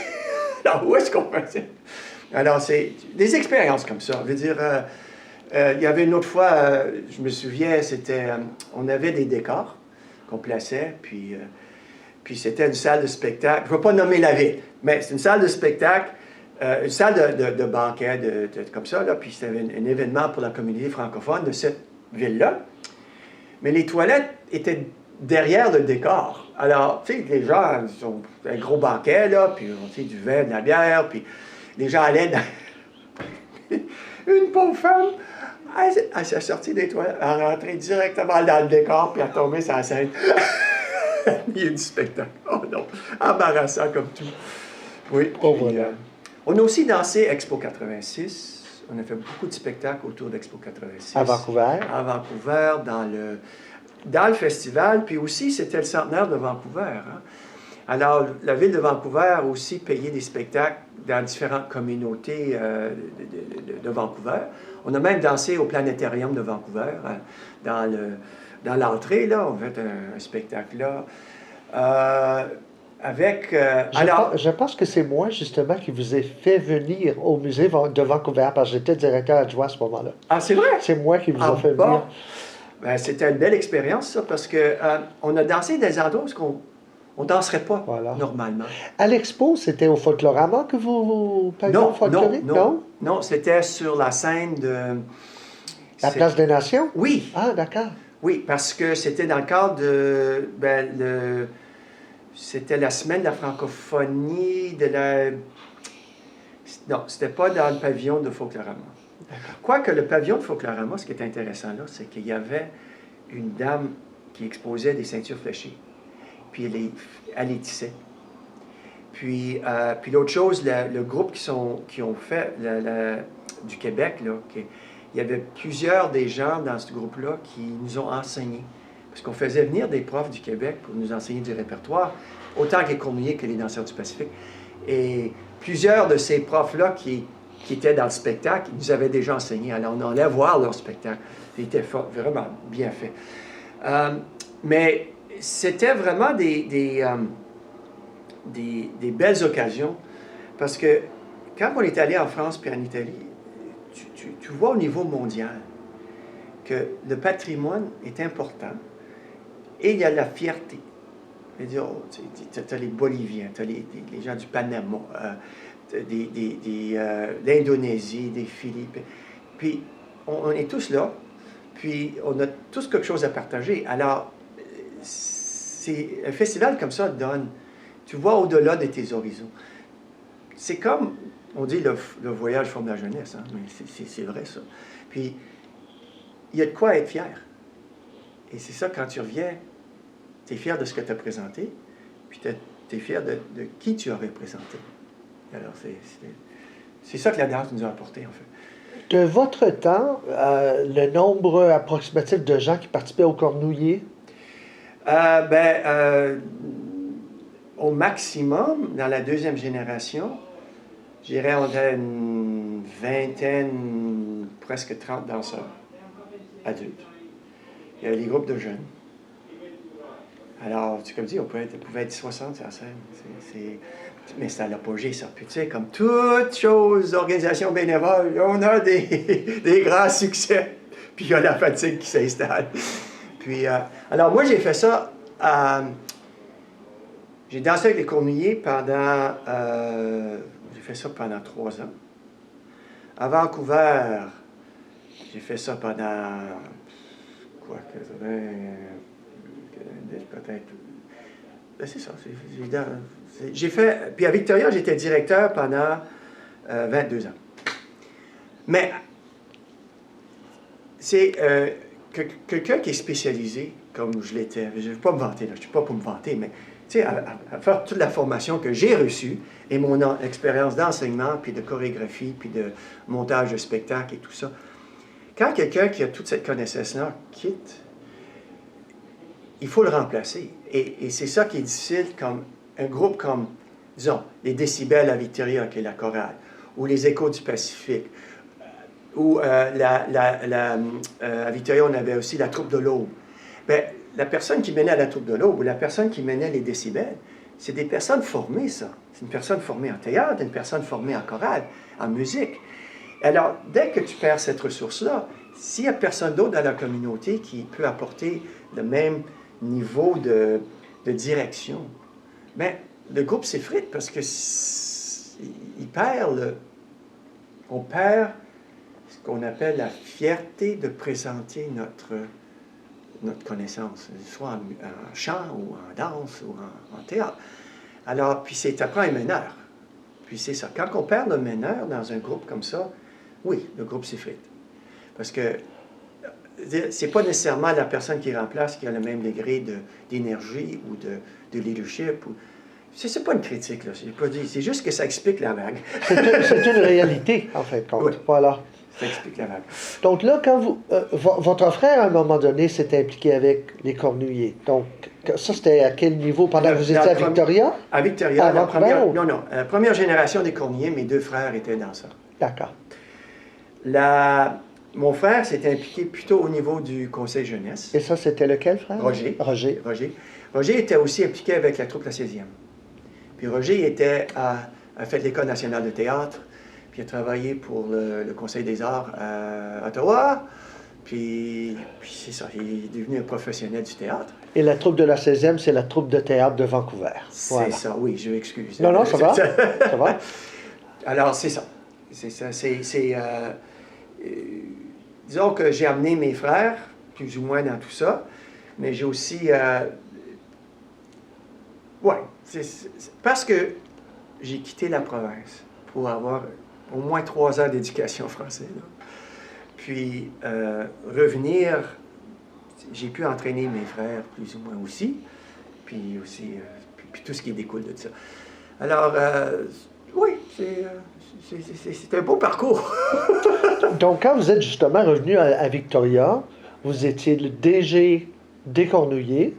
Alors, où est-ce qu'on faisait? Alors, c'est des expériences comme ça. Je veux dire, il y avait une autre fois, je me souviens, on avait des décors qu'on plaçait, puis c'était une salle de spectacle. Je ne vais pas nommer la ville, mais c'est une salle de spectacle, une salle de banquet, comme ça, là, puis c'était un événement pour la communauté francophone de cette ville-là. Mais les toilettes étaient derrière le décor. Alors, tu sais, les gens, ils ont un gros banquet, là, puis on fait du vin, de la bière, puis les gens allaient dans... Une pauvre femme, elle s'est sortie des toilettes, elle est rentrée directement dans le décor, puis elle est tombée sur la scène. Il y a du spectacle. Oh non, embarrassant comme tout. Oui. Oh, Puis, voilà. on a aussi dansé Expo 86. On a fait beaucoup de spectacles autour d'Expo 86. À Vancouver. À Vancouver, dans le festival. Puis aussi, c'était le centenaire de Vancouver. Hein. Alors, la ville de Vancouver a aussi payé des spectacles dans différentes communautés de Vancouver. On a même dansé au Planétarium de Vancouver, dans l'entrée, là. On a fait un spectacle là. Je pense que c'est moi, justement, qui vous ai fait venir au musée de Vancouver, parce que j'étais directeur adjoint à ce moment-là. Ah, c'est vrai? C'est moi qui vous Ah, ai fait bon. venir. Ben, c'était une belle expérience, ça, parce que on a dansé des endroits où on ne danserait pas Voilà. normalement. À l'expo, c'était au Folklorama que vous Non, folklorique? non, c'était sur la scène de... La Place des Nations? Oui, Ah, d'accord. oui, parce que c'était dans le cadre de... C'était la semaine de la francophonie, Non, c'était pas dans le pavillon de Folklorama. Quoique le pavillon de Folklorama, ce qui est intéressant là, c'est qu'il y avait une dame qui exposait des ceintures fléchées. Puis elle les tissait. Puis l'autre chose, le groupe qui ont fait du Québec, là, il y avait plusieurs des gens dans ce groupe-là qui nous ont enseigné. Parce qu'on faisait venir des profs du Québec pour nous enseigner du répertoire, autant que les cornouillers que les danseurs du Pacifique. Et plusieurs de ces profs-là qui étaient dans le spectacle, ils nous avaient déjà enseigné. Alors on allait voir leur spectacle. C'était vraiment bien fait. Mais c'était vraiment des belles occasions, parce que quand on est allé en France puis en Italie, tu vois au niveau mondial que le patrimoine est important et il y a la fierté. Tu as les Boliviens, tu as les gens du Panama, l'Indonésie, des Philippines. Puis on est tous là, puis on a tous quelque chose à partager. Alors, un festival comme ça donne, tu vois au-delà de tes horizons. C'est comme, on dit, le voyage forme la jeunesse, hein? Mais c'est vrai ça. Puis, il y a de quoi être fier. Et c'est ça, quand tu reviens, tu es fier de ce que tu as présenté, puis tu es fier de qui tu as représenté. Alors, c'est ça que la danse nous a apporté, en fait. De votre temps, le nombre approximatif de gens qui participaient au Cornouiller? Au maximum, dans la deuxième génération, je dirais on a une vingtaine, presque 30 danseurs adultes. Il y avait des groupes de jeunes. Alors, comme dis, on pouvait être 60 sur la scène. Mais c'est à l'apogée, ça. Puis tu sais, comme toute chose, organisation bénévole, on a des grands succès. Puis il y a la fatigue qui s'installe. Puis, alors moi, j'ai fait ça. J'ai dansé avec les cornouillers pendant... j'ai fait ça pendant 3 ans. À Vancouver, j'ai fait ça pendant... peut-être... c'est ça. J'ai fait... Puis à Victoria, j'étais directeur pendant 22 ans. Mais c'est quelqu'un qui est spécialisé, comme je l'étais. Je ne vais pas me vanter, là. Je ne suis pas pour me vanter, mais tu sais, à faire toute la formation que j'ai reçue et mon expérience d'enseignement, puis de chorégraphie, puis de montage de spectacle et tout ça. Quand quelqu'un qui a toute cette connaissance-là quitte, il faut le remplacer. Et c'est ça qui est difficile, comme un groupe comme, disons, les Décibels à Victoria, qui est la chorale, ou les Échos du Pacifique, ou à Victoria, on avait aussi la troupe de l'Aube. Bien, la personne qui menait à la troupe de l'Aube, ou la personne qui menait les Décibels, c'est des personnes formées, ça. C'est une personne formée en théâtre, une personne formée en chorale, en musique. Alors, dès que tu perds cette ressource-là, s'il n'y a personne d'autre dans la communauté qui peut apporter le même niveau de direction, bien, le groupe s'effrite parce que on perd ce qu'on appelle la fierté de présenter notre connaissance, soit en chant ou en danse ou en théâtre. Alors, puis ça prend un meneur. Puis c'est ça. Quand on perd le meneur dans un groupe comme ça, oui, le groupe s'effrite. Parce que c'est pas nécessairement la personne qui remplace qui a le même degré d'énergie ou de leadership. C'est pas une critique, là. C'est juste que ça explique la vague. C'est une réalité, en fait, compte. Oui. Voilà. Ça explique la vague. Donc là, quand votre frère, à un moment donné, s'est impliqué avec les Cornouillers. Donc, ça, c'était à quel niveau? Pendant que vous étiez à Victoria? À Victoria, À Vancouver, ou? Non, la première génération des Cornouillers, mes deux frères étaient danseurs. D'accord. Mon frère s'est impliqué plutôt au niveau du conseil jeunesse. Et ça, c'était lequel, frère? Roger. Roger. Roger était aussi impliqué avec la troupe La 16e. Puis Roger a fait l'École nationale de théâtre, puis il a travaillé pour le Conseil des arts à Ottawa. Puis c'est ça, il est devenu un professionnel du théâtre. Et la troupe de la 16e, c'est la troupe de théâtre de Vancouver. C'est ça, oui, je m'excuse. Non, ça va. Ça va. Alors, c'est ça. Disons que j'ai amené mes frères, plus ou moins dans tout ça, mais j'ai aussi... parce que j'ai quitté la province pour avoir au moins 3 ans d'éducation française. Là. Puis, revenir, j'ai pu entraîner mes frères plus ou moins aussi, puis aussi puis tout ce qui découle de ça. Alors, oui, c'est un beau parcours. Donc, quand vous êtes justement revenu à Victoria, vous étiez le DG des Cornouillers.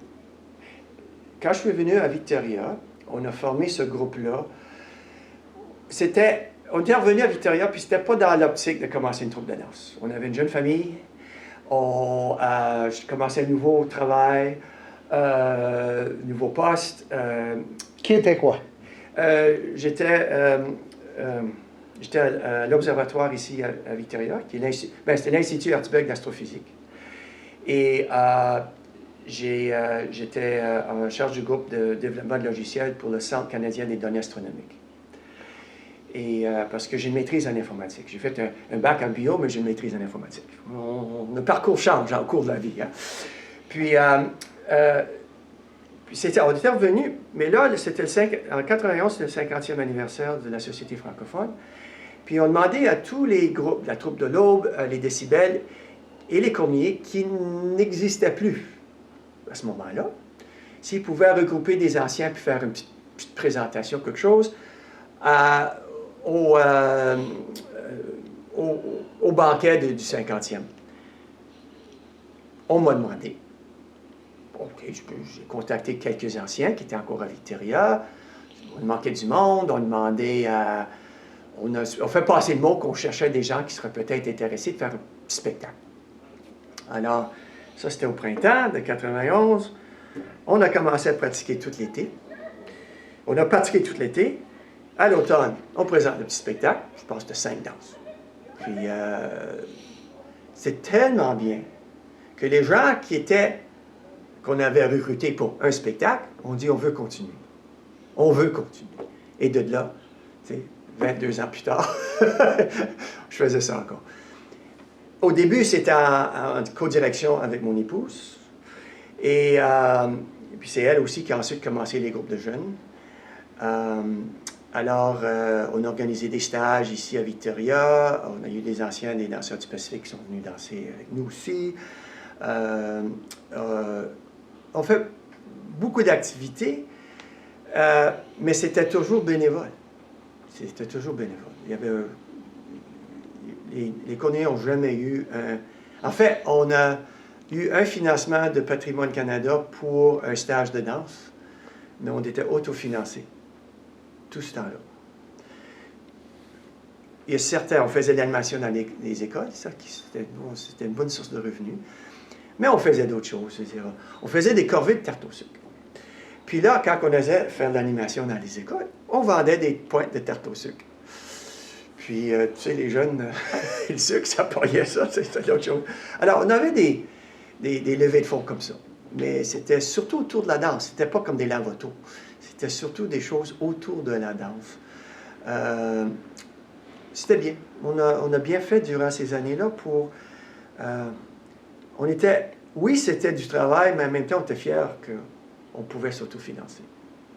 Quand je suis venu à Victoria, on a formé ce groupe-là. On était revenu à Victoria, puis c'était pas dans l'optique de commencer une troupe de danse. On avait une jeune famille, je commençais un nouveau travail, nouveau poste. Qui était quoi? J'étais à l'Observatoire ici à Victoria, c'était l'Institut Artberg d'astrophysique. Et j'étais en charge du groupe de développement de logiciels pour le Centre canadien des données astronomiques. Et parce que j'ai une maîtrise en informatique. J'ai fait un bac en bio, mais j'ai une maîtrise en informatique. Le parcours change au cours de la vie. Hein. Puis, on était revenu, mais là, en 91, c'était le 50e anniversaire de la Société francophone. Puis on demandait à tous les groupes, la troupe de l'Aube, les Décibels et les Cornouillers, qui n'existaient plus à ce moment-là, s'ils pouvaient regrouper des anciens puis faire une petite présentation, quelque chose, au banquet du 50e. On m'a demandé. OK, j'ai contacté quelques anciens qui étaient encore à Victoria. On manquait du monde, on demandait à... On fait passer le mot qu'on cherchait des gens qui seraient peut-être intéressés de faire un petit spectacle. Alors, ça c'était au printemps de 91. On a commencé à pratiquer tout l'été. On a pratiqué tout l'été. À l'automne, on présente le petit spectacle, je pense de 5 danses. Puis, c'est tellement bien que les gens qu'on avait recrutés pour un spectacle, ont dit on veut continuer. On veut continuer. Et de là, 22 ans plus tard, je faisais ça encore. Au début, c'était en co-direction avec mon épouse. Et puis c'est elle aussi qui a ensuite commencé les groupes de jeunes. Alors, on a organisé des stages ici à Victoria. On a eu des danseurs du Pacifique qui sont venus danser avec nous aussi. On fait beaucoup d'activités, mais c'était toujours bénévole. C'était toujours bénévole. Il y avait les Cornouillers n'ont jamais eu un... En fait, on a eu un financement de Patrimoine Canada pour un stage de danse, mais on était autofinancé tout ce temps-là. Il y a certains, on faisait de l'animation dans les écoles, c'était une bonne source de revenus, mais on faisait d'autres choses, etc. On faisait des corvées de tarte au sucre. Puis là, quand on osait faire de l'animation dans les écoles, on vendait des pointes de tarte au sucre. Puis, tu sais, les jeunes, le sucre, ça payait ça, c'était d'autres choses. Alors, on avait des levées de fonds comme ça. Mais c'était surtout autour de la danse. C'était pas comme des lavotos. C'était surtout des choses autour de la danse. C'était bien. On a bien fait durant ces années-là pour... Oui, c'était du travail, mais en même temps, on était fiers qu'on pouvait s'autofinancer.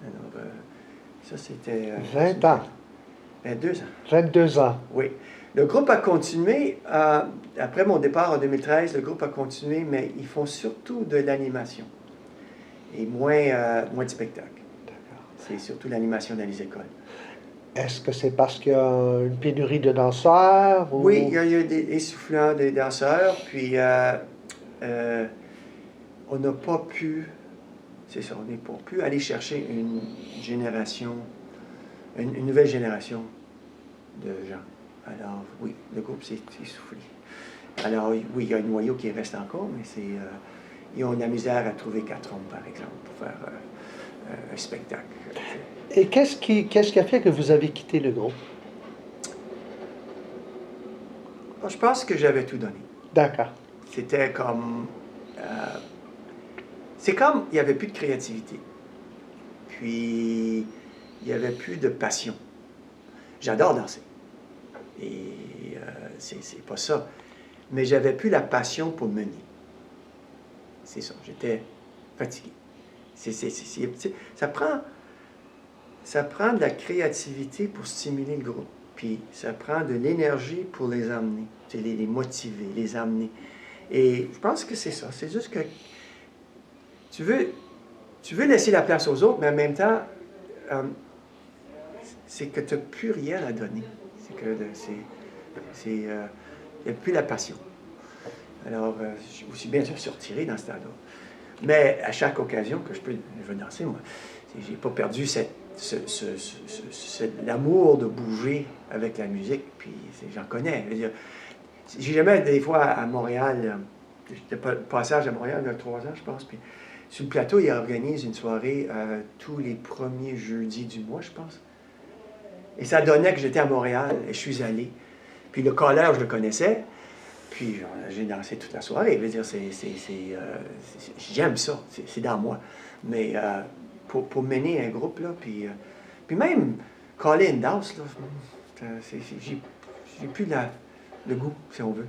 Alors, ça, c'était... 20 ans. 22 ans. 22 ans. Oui. Le groupe a continué, après mon départ en 2013, le groupe a continué, mais ils font surtout de l'animation et moins de spectacle. C'est surtout l'animation dans les écoles. Est-ce que c'est parce qu'il y a une pénurie de danseurs? Ou... Oui, il y a eu des soufflants, des danseurs, puis on n'a pas pu, c'est ça, on n'a pas pu aller chercher une génération, une nouvelle génération de gens. Alors, oui, le groupe s'est essoufflé. Alors, oui, il y a un noyau qui reste encore, mais ils ont de la misère à trouver 4 hommes, par exemple, pour faire un spectacle. Et qu'est-ce qui a fait que vous avez quitté le groupe? Bon, je pense que j'avais tout donné. D'accord. C'était comme... c'est comme, il n'y avait plus de créativité. Puis, il n'y avait plus de passion. J'adore danser. Et c'est pas ça. Mais j'avais plus la passion pour mener. C'est ça, j'étais fatigué. Ça prend de la créativité pour stimuler le groupe. Puis ça prend de l'énergie pour les amener, les motiver, les amener. Et je pense que c'est ça. C'est juste que tu veux laisser la place aux autres, mais en même temps, c'est que tu n'as plus rien à donner. C'est que il n'y a plus la passion. Alors, aussi bien de se retirer dans ce temps-là. Mais à chaque occasion que je veux danser, moi, j'ai pas perdu l'amour de bouger avec la musique, puis j'en connais. J'ai jamais, des fois, à Montréal, j'étais passage à Montréal il y a 3 ans, je pense, puis sur le plateau, ils organisent une soirée tous les premiers jeudis du mois, je pense. Et ça donnait que j'étais à Montréal, et je suis allé. Puis le collège, je le connaissais, puis j'ai dansé toute la soirée. Je veux dire, j'aime ça, c'est dans moi. Mais pour mener un groupe, là, puis même caller une danse, là, j'ai plus le goût, si on veut.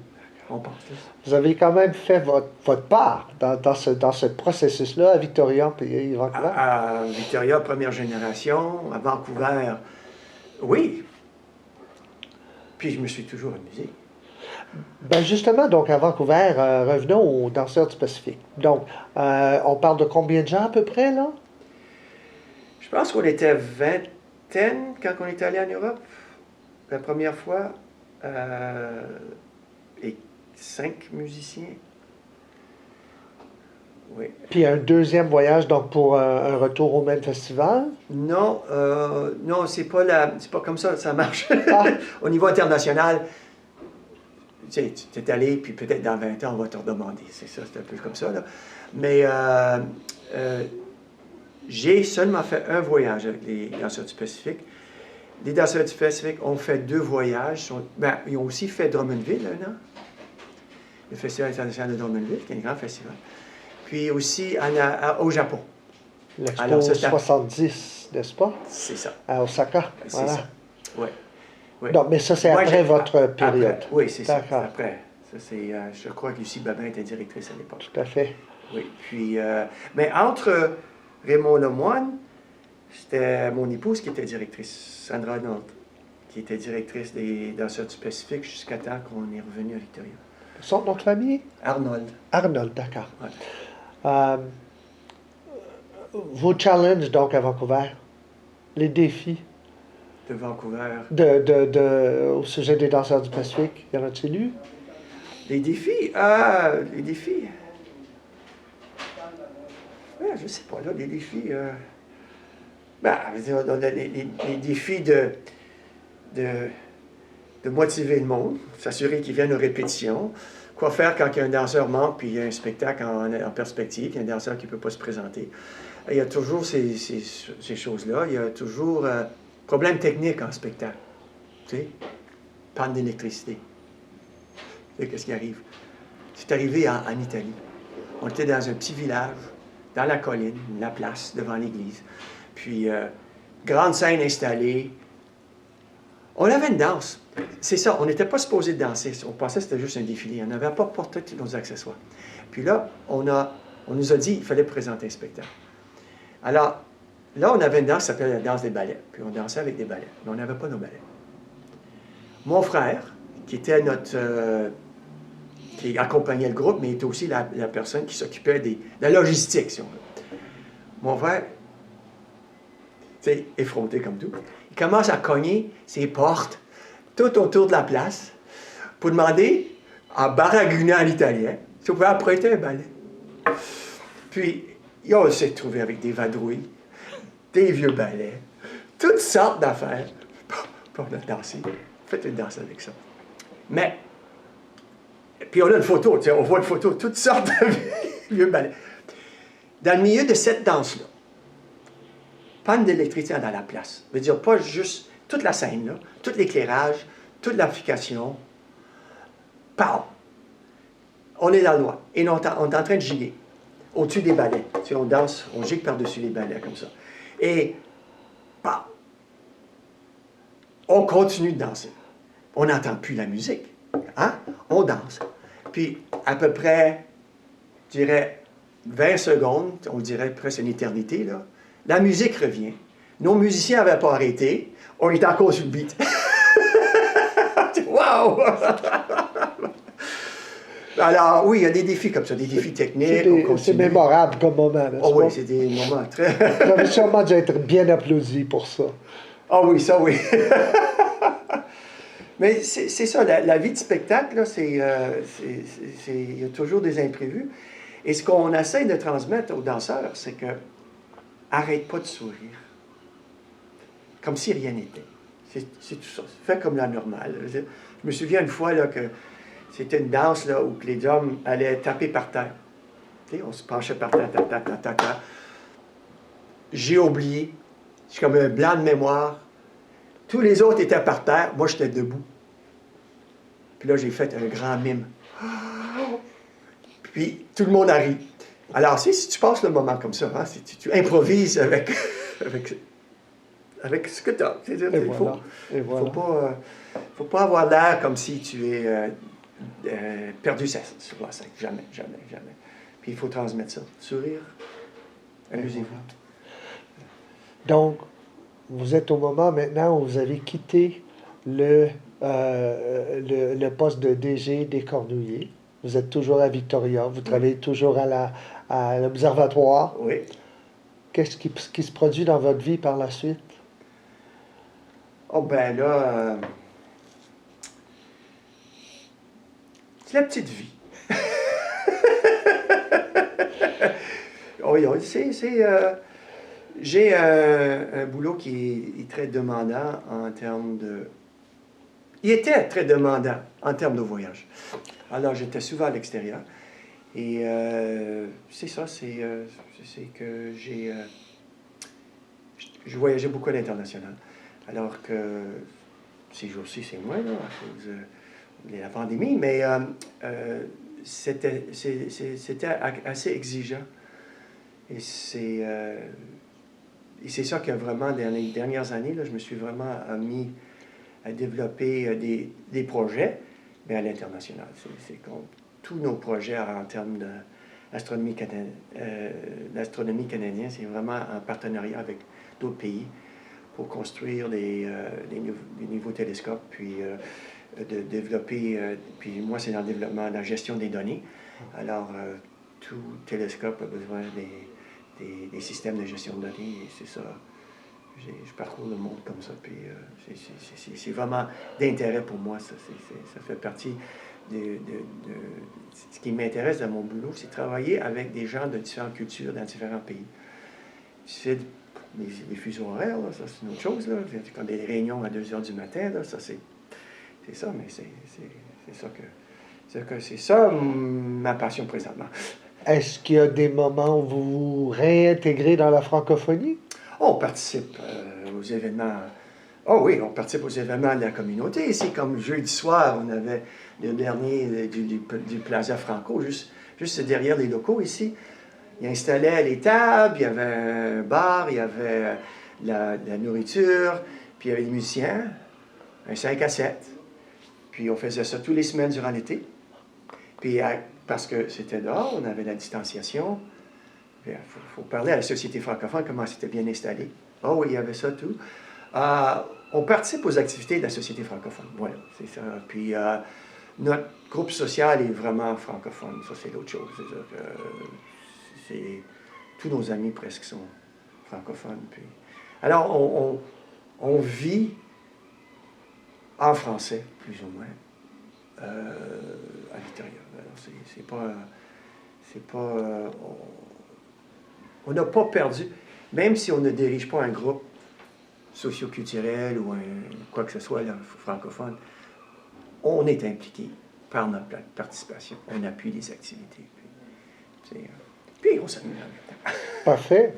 On pense. Là. Vous avez quand même fait votre part dans ce processus-là à Victoria et Vancouver? À Victoria, première génération, à Vancouver, oui. Puis je me suis toujours amusé. Ben justement, donc à Vancouver, revenons aux danseurs du Pacifique. Donc, on parle de combien de gens à peu près, là? Je pense qu'on était vingtaine quand on est allé en Europe, la première fois, et 5 musiciens. Oui. Puis un deuxième voyage, donc pour un retour au même festival? Non, non, c'est pas comme ça marche. Ah. Au niveau international, tu sais, tu es allé, puis peut-être dans 20 ans, on va te redemander. C'est ça, c'est un peu comme ça, là. Mais j'ai seulement fait un voyage avec les danseurs du Pacifique. Les danseurs du Pacifique ont fait 2 voyages. Ils ont aussi fait Drummondville 1 an. Le Festival international de Drummondville, qui est un grand festival. Puis aussi au Japon. L'Expo 70, n'est-ce pas? C'est ça. À Osaka. C'est voilà. ça. Oui. Ouais. Non, mais ça, c'est après votre période. Après, oui, c'est ça. D'accord. Après. Ça, je crois que Lucie Babin était directrice à l'époque. Tout à fait. Oui. Puis, mais entre Raymond Lemoine, c'était mon épouse qui était directrice, Sandra Nantes, qui était directrice des danseurs du Pacifique jusqu'à temps qu'on est revenu à Victoria. Son nom de famille? Arnold. Arnold, d'accord. Ouais. Vos challenges, donc, à Vancouver, les défis De Vancouver. au sujet des danseurs du Pacifique, y en a-t-il eu? Les défis? Les défis. Ouais, je sais pas, là, les défis. Les défis de motiver le monde, s'assurer qu'ils viennent aux répétitions. Quoi faire quand un danseur manque puis il y a un spectacle en perspective, il y a un danseur qui ne peut pas se présenter. Il y a toujours ces choses-là. Il y a toujours problème technique en spectacle. Tu sais, panne d'électricité. Tu sais, qu'est-ce qui arrive? C'est arrivé en Italie. On était dans un petit village, dans la colline, la place, devant l'église. Puis, grande scène installée. On avait une danse. C'est ça, on n'était pas supposé de danser. On pensait que c'était juste un défilé. On n'avait pas porté tous nos accessoires. Puis là, on nous a dit qu'il fallait présenter un spectacle. Alors, là, on avait une danse qui s'appelait la danse des balais. Puis on dansait avec des balais. Mais on n'avait pas nos balais. Mon frère, qui était qui accompagnait le groupe, mais était aussi la personne qui s'occupait de la logistique, si on veut. Mon frère, tu sais, effronté comme tout, il commence à cogner ses portes tout autour de la place pour demander, en baragouinant en italien, si on pouvait apprêter un balai. Puis, on s'est trouvé avec des vadrouilles, des vieux balais, toutes sortes d'affaires. Puis on a dansé. Faites une danse avec ça. Mais, puis on a une photo, on voit une photo, toutes sortes de vieux balais. Dans le milieu de cette danse-là, panne d'électricité dans la place. Je veux dire, pas juste toute la scène, là, tout l'éclairage, toute l'application. Pow! On est dans le noir. Et on est en train de giguer au-dessus des balais. Tu sais, on danse, on gigue par-dessus les balais comme ça. Et, pow! On continue de danser. On n'entend plus la musique. Hein? On danse. Puis, à peu près, je dirais, 20 secondes, on dirait presque une éternité, là, la musique revient. Nos musiciens n'avaient pas arrêté. On est encore sur le beat. Wow! Alors, oui, il y a des défis comme ça, des défis techniques. C'est mémorable comme moment, n'est-ce pas? Oui, pas? c'est des moments très... Vous avez sûrement dû être bien applaudi pour ça. Ah oui, ça oui. Mais c'est ça, la vie de spectacle, là, il y a toujours des imprévus. Et ce qu'on essaie de transmettre aux danseurs, c'est que arrête pas de sourire. Comme si rien n'était. C'est tout ça. Fais comme la normale. Je me souviens une fois là, que c'était une danse là, où les hommes allaient taper par terre. Tu sais, on se penchait par terre, ta. J'ai oublié. C'est comme un blanc de mémoire. Tous les autres étaient par terre. Moi, j'étais debout. Puis là, j'ai fait un grand mime. Puis tout le monde a ri. Alors, si tu passes le moment comme ça, hein, si tu improvises avec ce que tu as. Il ne faut pas avoir l'air comme si tu es perdu sur la scène. Jamais. Puis il faut transmettre ça. Sourire, amusez-vous. Donc, vous êtes au moment maintenant où vous avez quitté le poste de DG des Cornouillers. Vous êtes toujours à Victoria. Vous travaillez toujours à l'Observatoire. Oui. Qu'est-ce qui se produit dans votre vie par la suite? Oh, ben là, c'est la petite vie. Oui, j'ai un boulot qui est très demandant en termes de... Il était très demandant en termes de voyage. Alors, j'étais souvent à l'extérieur. Et c'est ça, c'est que je voyageais beaucoup à l'international. Alors que ces jours-ci, c'est moins, là, à cause de la pandémie, mais c'était assez exigeant. Et c'est ça que vraiment, dans les dernières années, là, je me suis vraiment mis à développer des projets, mais à l'international. C'est comme tous nos projets en termes de l'astronomie canadienne, c'est vraiment en partenariat avec d'autres pays pour construire des nouveaux télescopes, puis de développer, puis moi c'est dans le développement, la gestion des données. Alors, tout télescope a besoin des systèmes de gestion de données, et c'est ça. Je parcours le monde comme ça, puis c'est vraiment d'intérêt pour moi, ça fait partie de ce qui m'intéresse dans mon boulot, c'est travailler avec des gens de différentes cultures dans différents pays. C'est les fuseaux horaires, là, ça c'est une autre chose, là. Quand des réunions à 2 heures du matin, là, ça c'est ça, mais c'est ça ma passion présentement. Est-ce qu'il y a des moments où vous vous réintégrez dans la francophonie? On participe aux événements. Oh oui, on participe aux événements de la communauté. Ici, comme jeudi soir, on avait le dernier du Plaza Franco, juste derrière les locaux ici. Il installait les tables, il y avait un bar, il y avait la nourriture, puis il y avait des musiciens, un 5 à 7. Puis on faisait ça tous les semaines durant l'été. Puis parce que c'était dehors, on avait la distanciation. Il faut parler à la société francophone comment c'était bien installé. Oh oui, il y avait ça tout. on participe aux activités de la Société francophone. Voilà, c'est ça. Puis notre groupe social est vraiment francophone. Ça, c'est l'autre chose. Tous nos amis presque sont francophones. Puis, alors, on vit en français, plus ou moins, à Victoria. Alors, on n'a pas perdu, même si on ne dirige pas un groupe socio-culturel ou quoi que ce soit là, francophone, on est impliqué par notre participation. On appuie les activités. Puis on s'amuse en même temps. Parfait.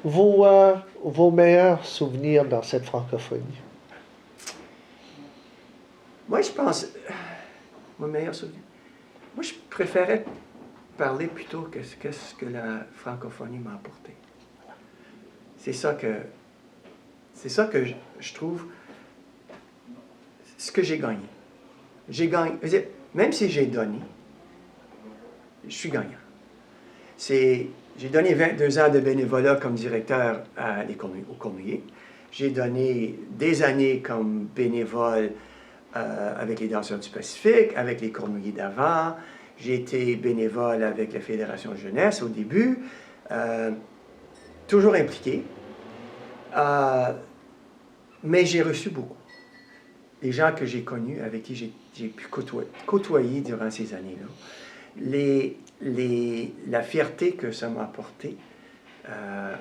Vos meilleurs souvenirs dans cette francophonie? Moi, je pense... Mon meilleur souvenir... Moi, je préférais parler plutôt que ce que la francophonie m'a apporté. C'est ça que je trouve ce que j'ai gagné. Même si j'ai donné, je suis gagnant. J'ai donné 22 ans de bénévolat comme directeur au Cornulier. J'ai donné des années comme bénévole avec les Danseurs du Pacifique, avec les Cornuliers d'avant. J'ai été bénévole avec la Fédération de jeunesse au début, toujours impliqué. Mais j'ai reçu beaucoup. Les gens que j'ai connus, avec qui j'ai pu côtoyer durant ces années-là. La fierté que ça m'a apporté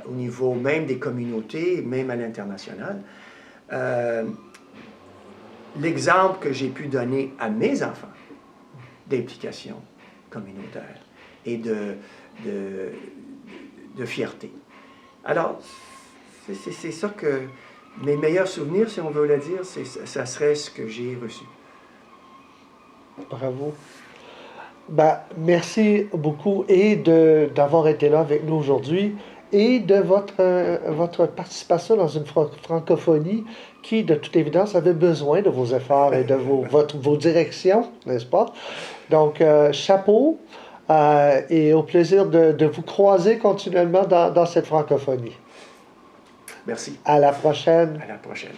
au niveau même des communautés, même à l'international. L'exemple que j'ai pu donner à mes enfants d'implication communautaire et de fierté. Alors, c'est ça que mes meilleurs souvenirs, si on veut le dire, ça serait ce que j'ai reçu. Bravo. Ben, merci beaucoup et d'avoir été là avec nous aujourd'hui et de votre participation dans une francophonie qui, de toute évidence, avait besoin de vos efforts et de vos directions, n'est-ce pas? Donc, chapeau et au plaisir de vous croiser continuellement dans cette francophonie. Merci. À la prochaine. À la prochaine.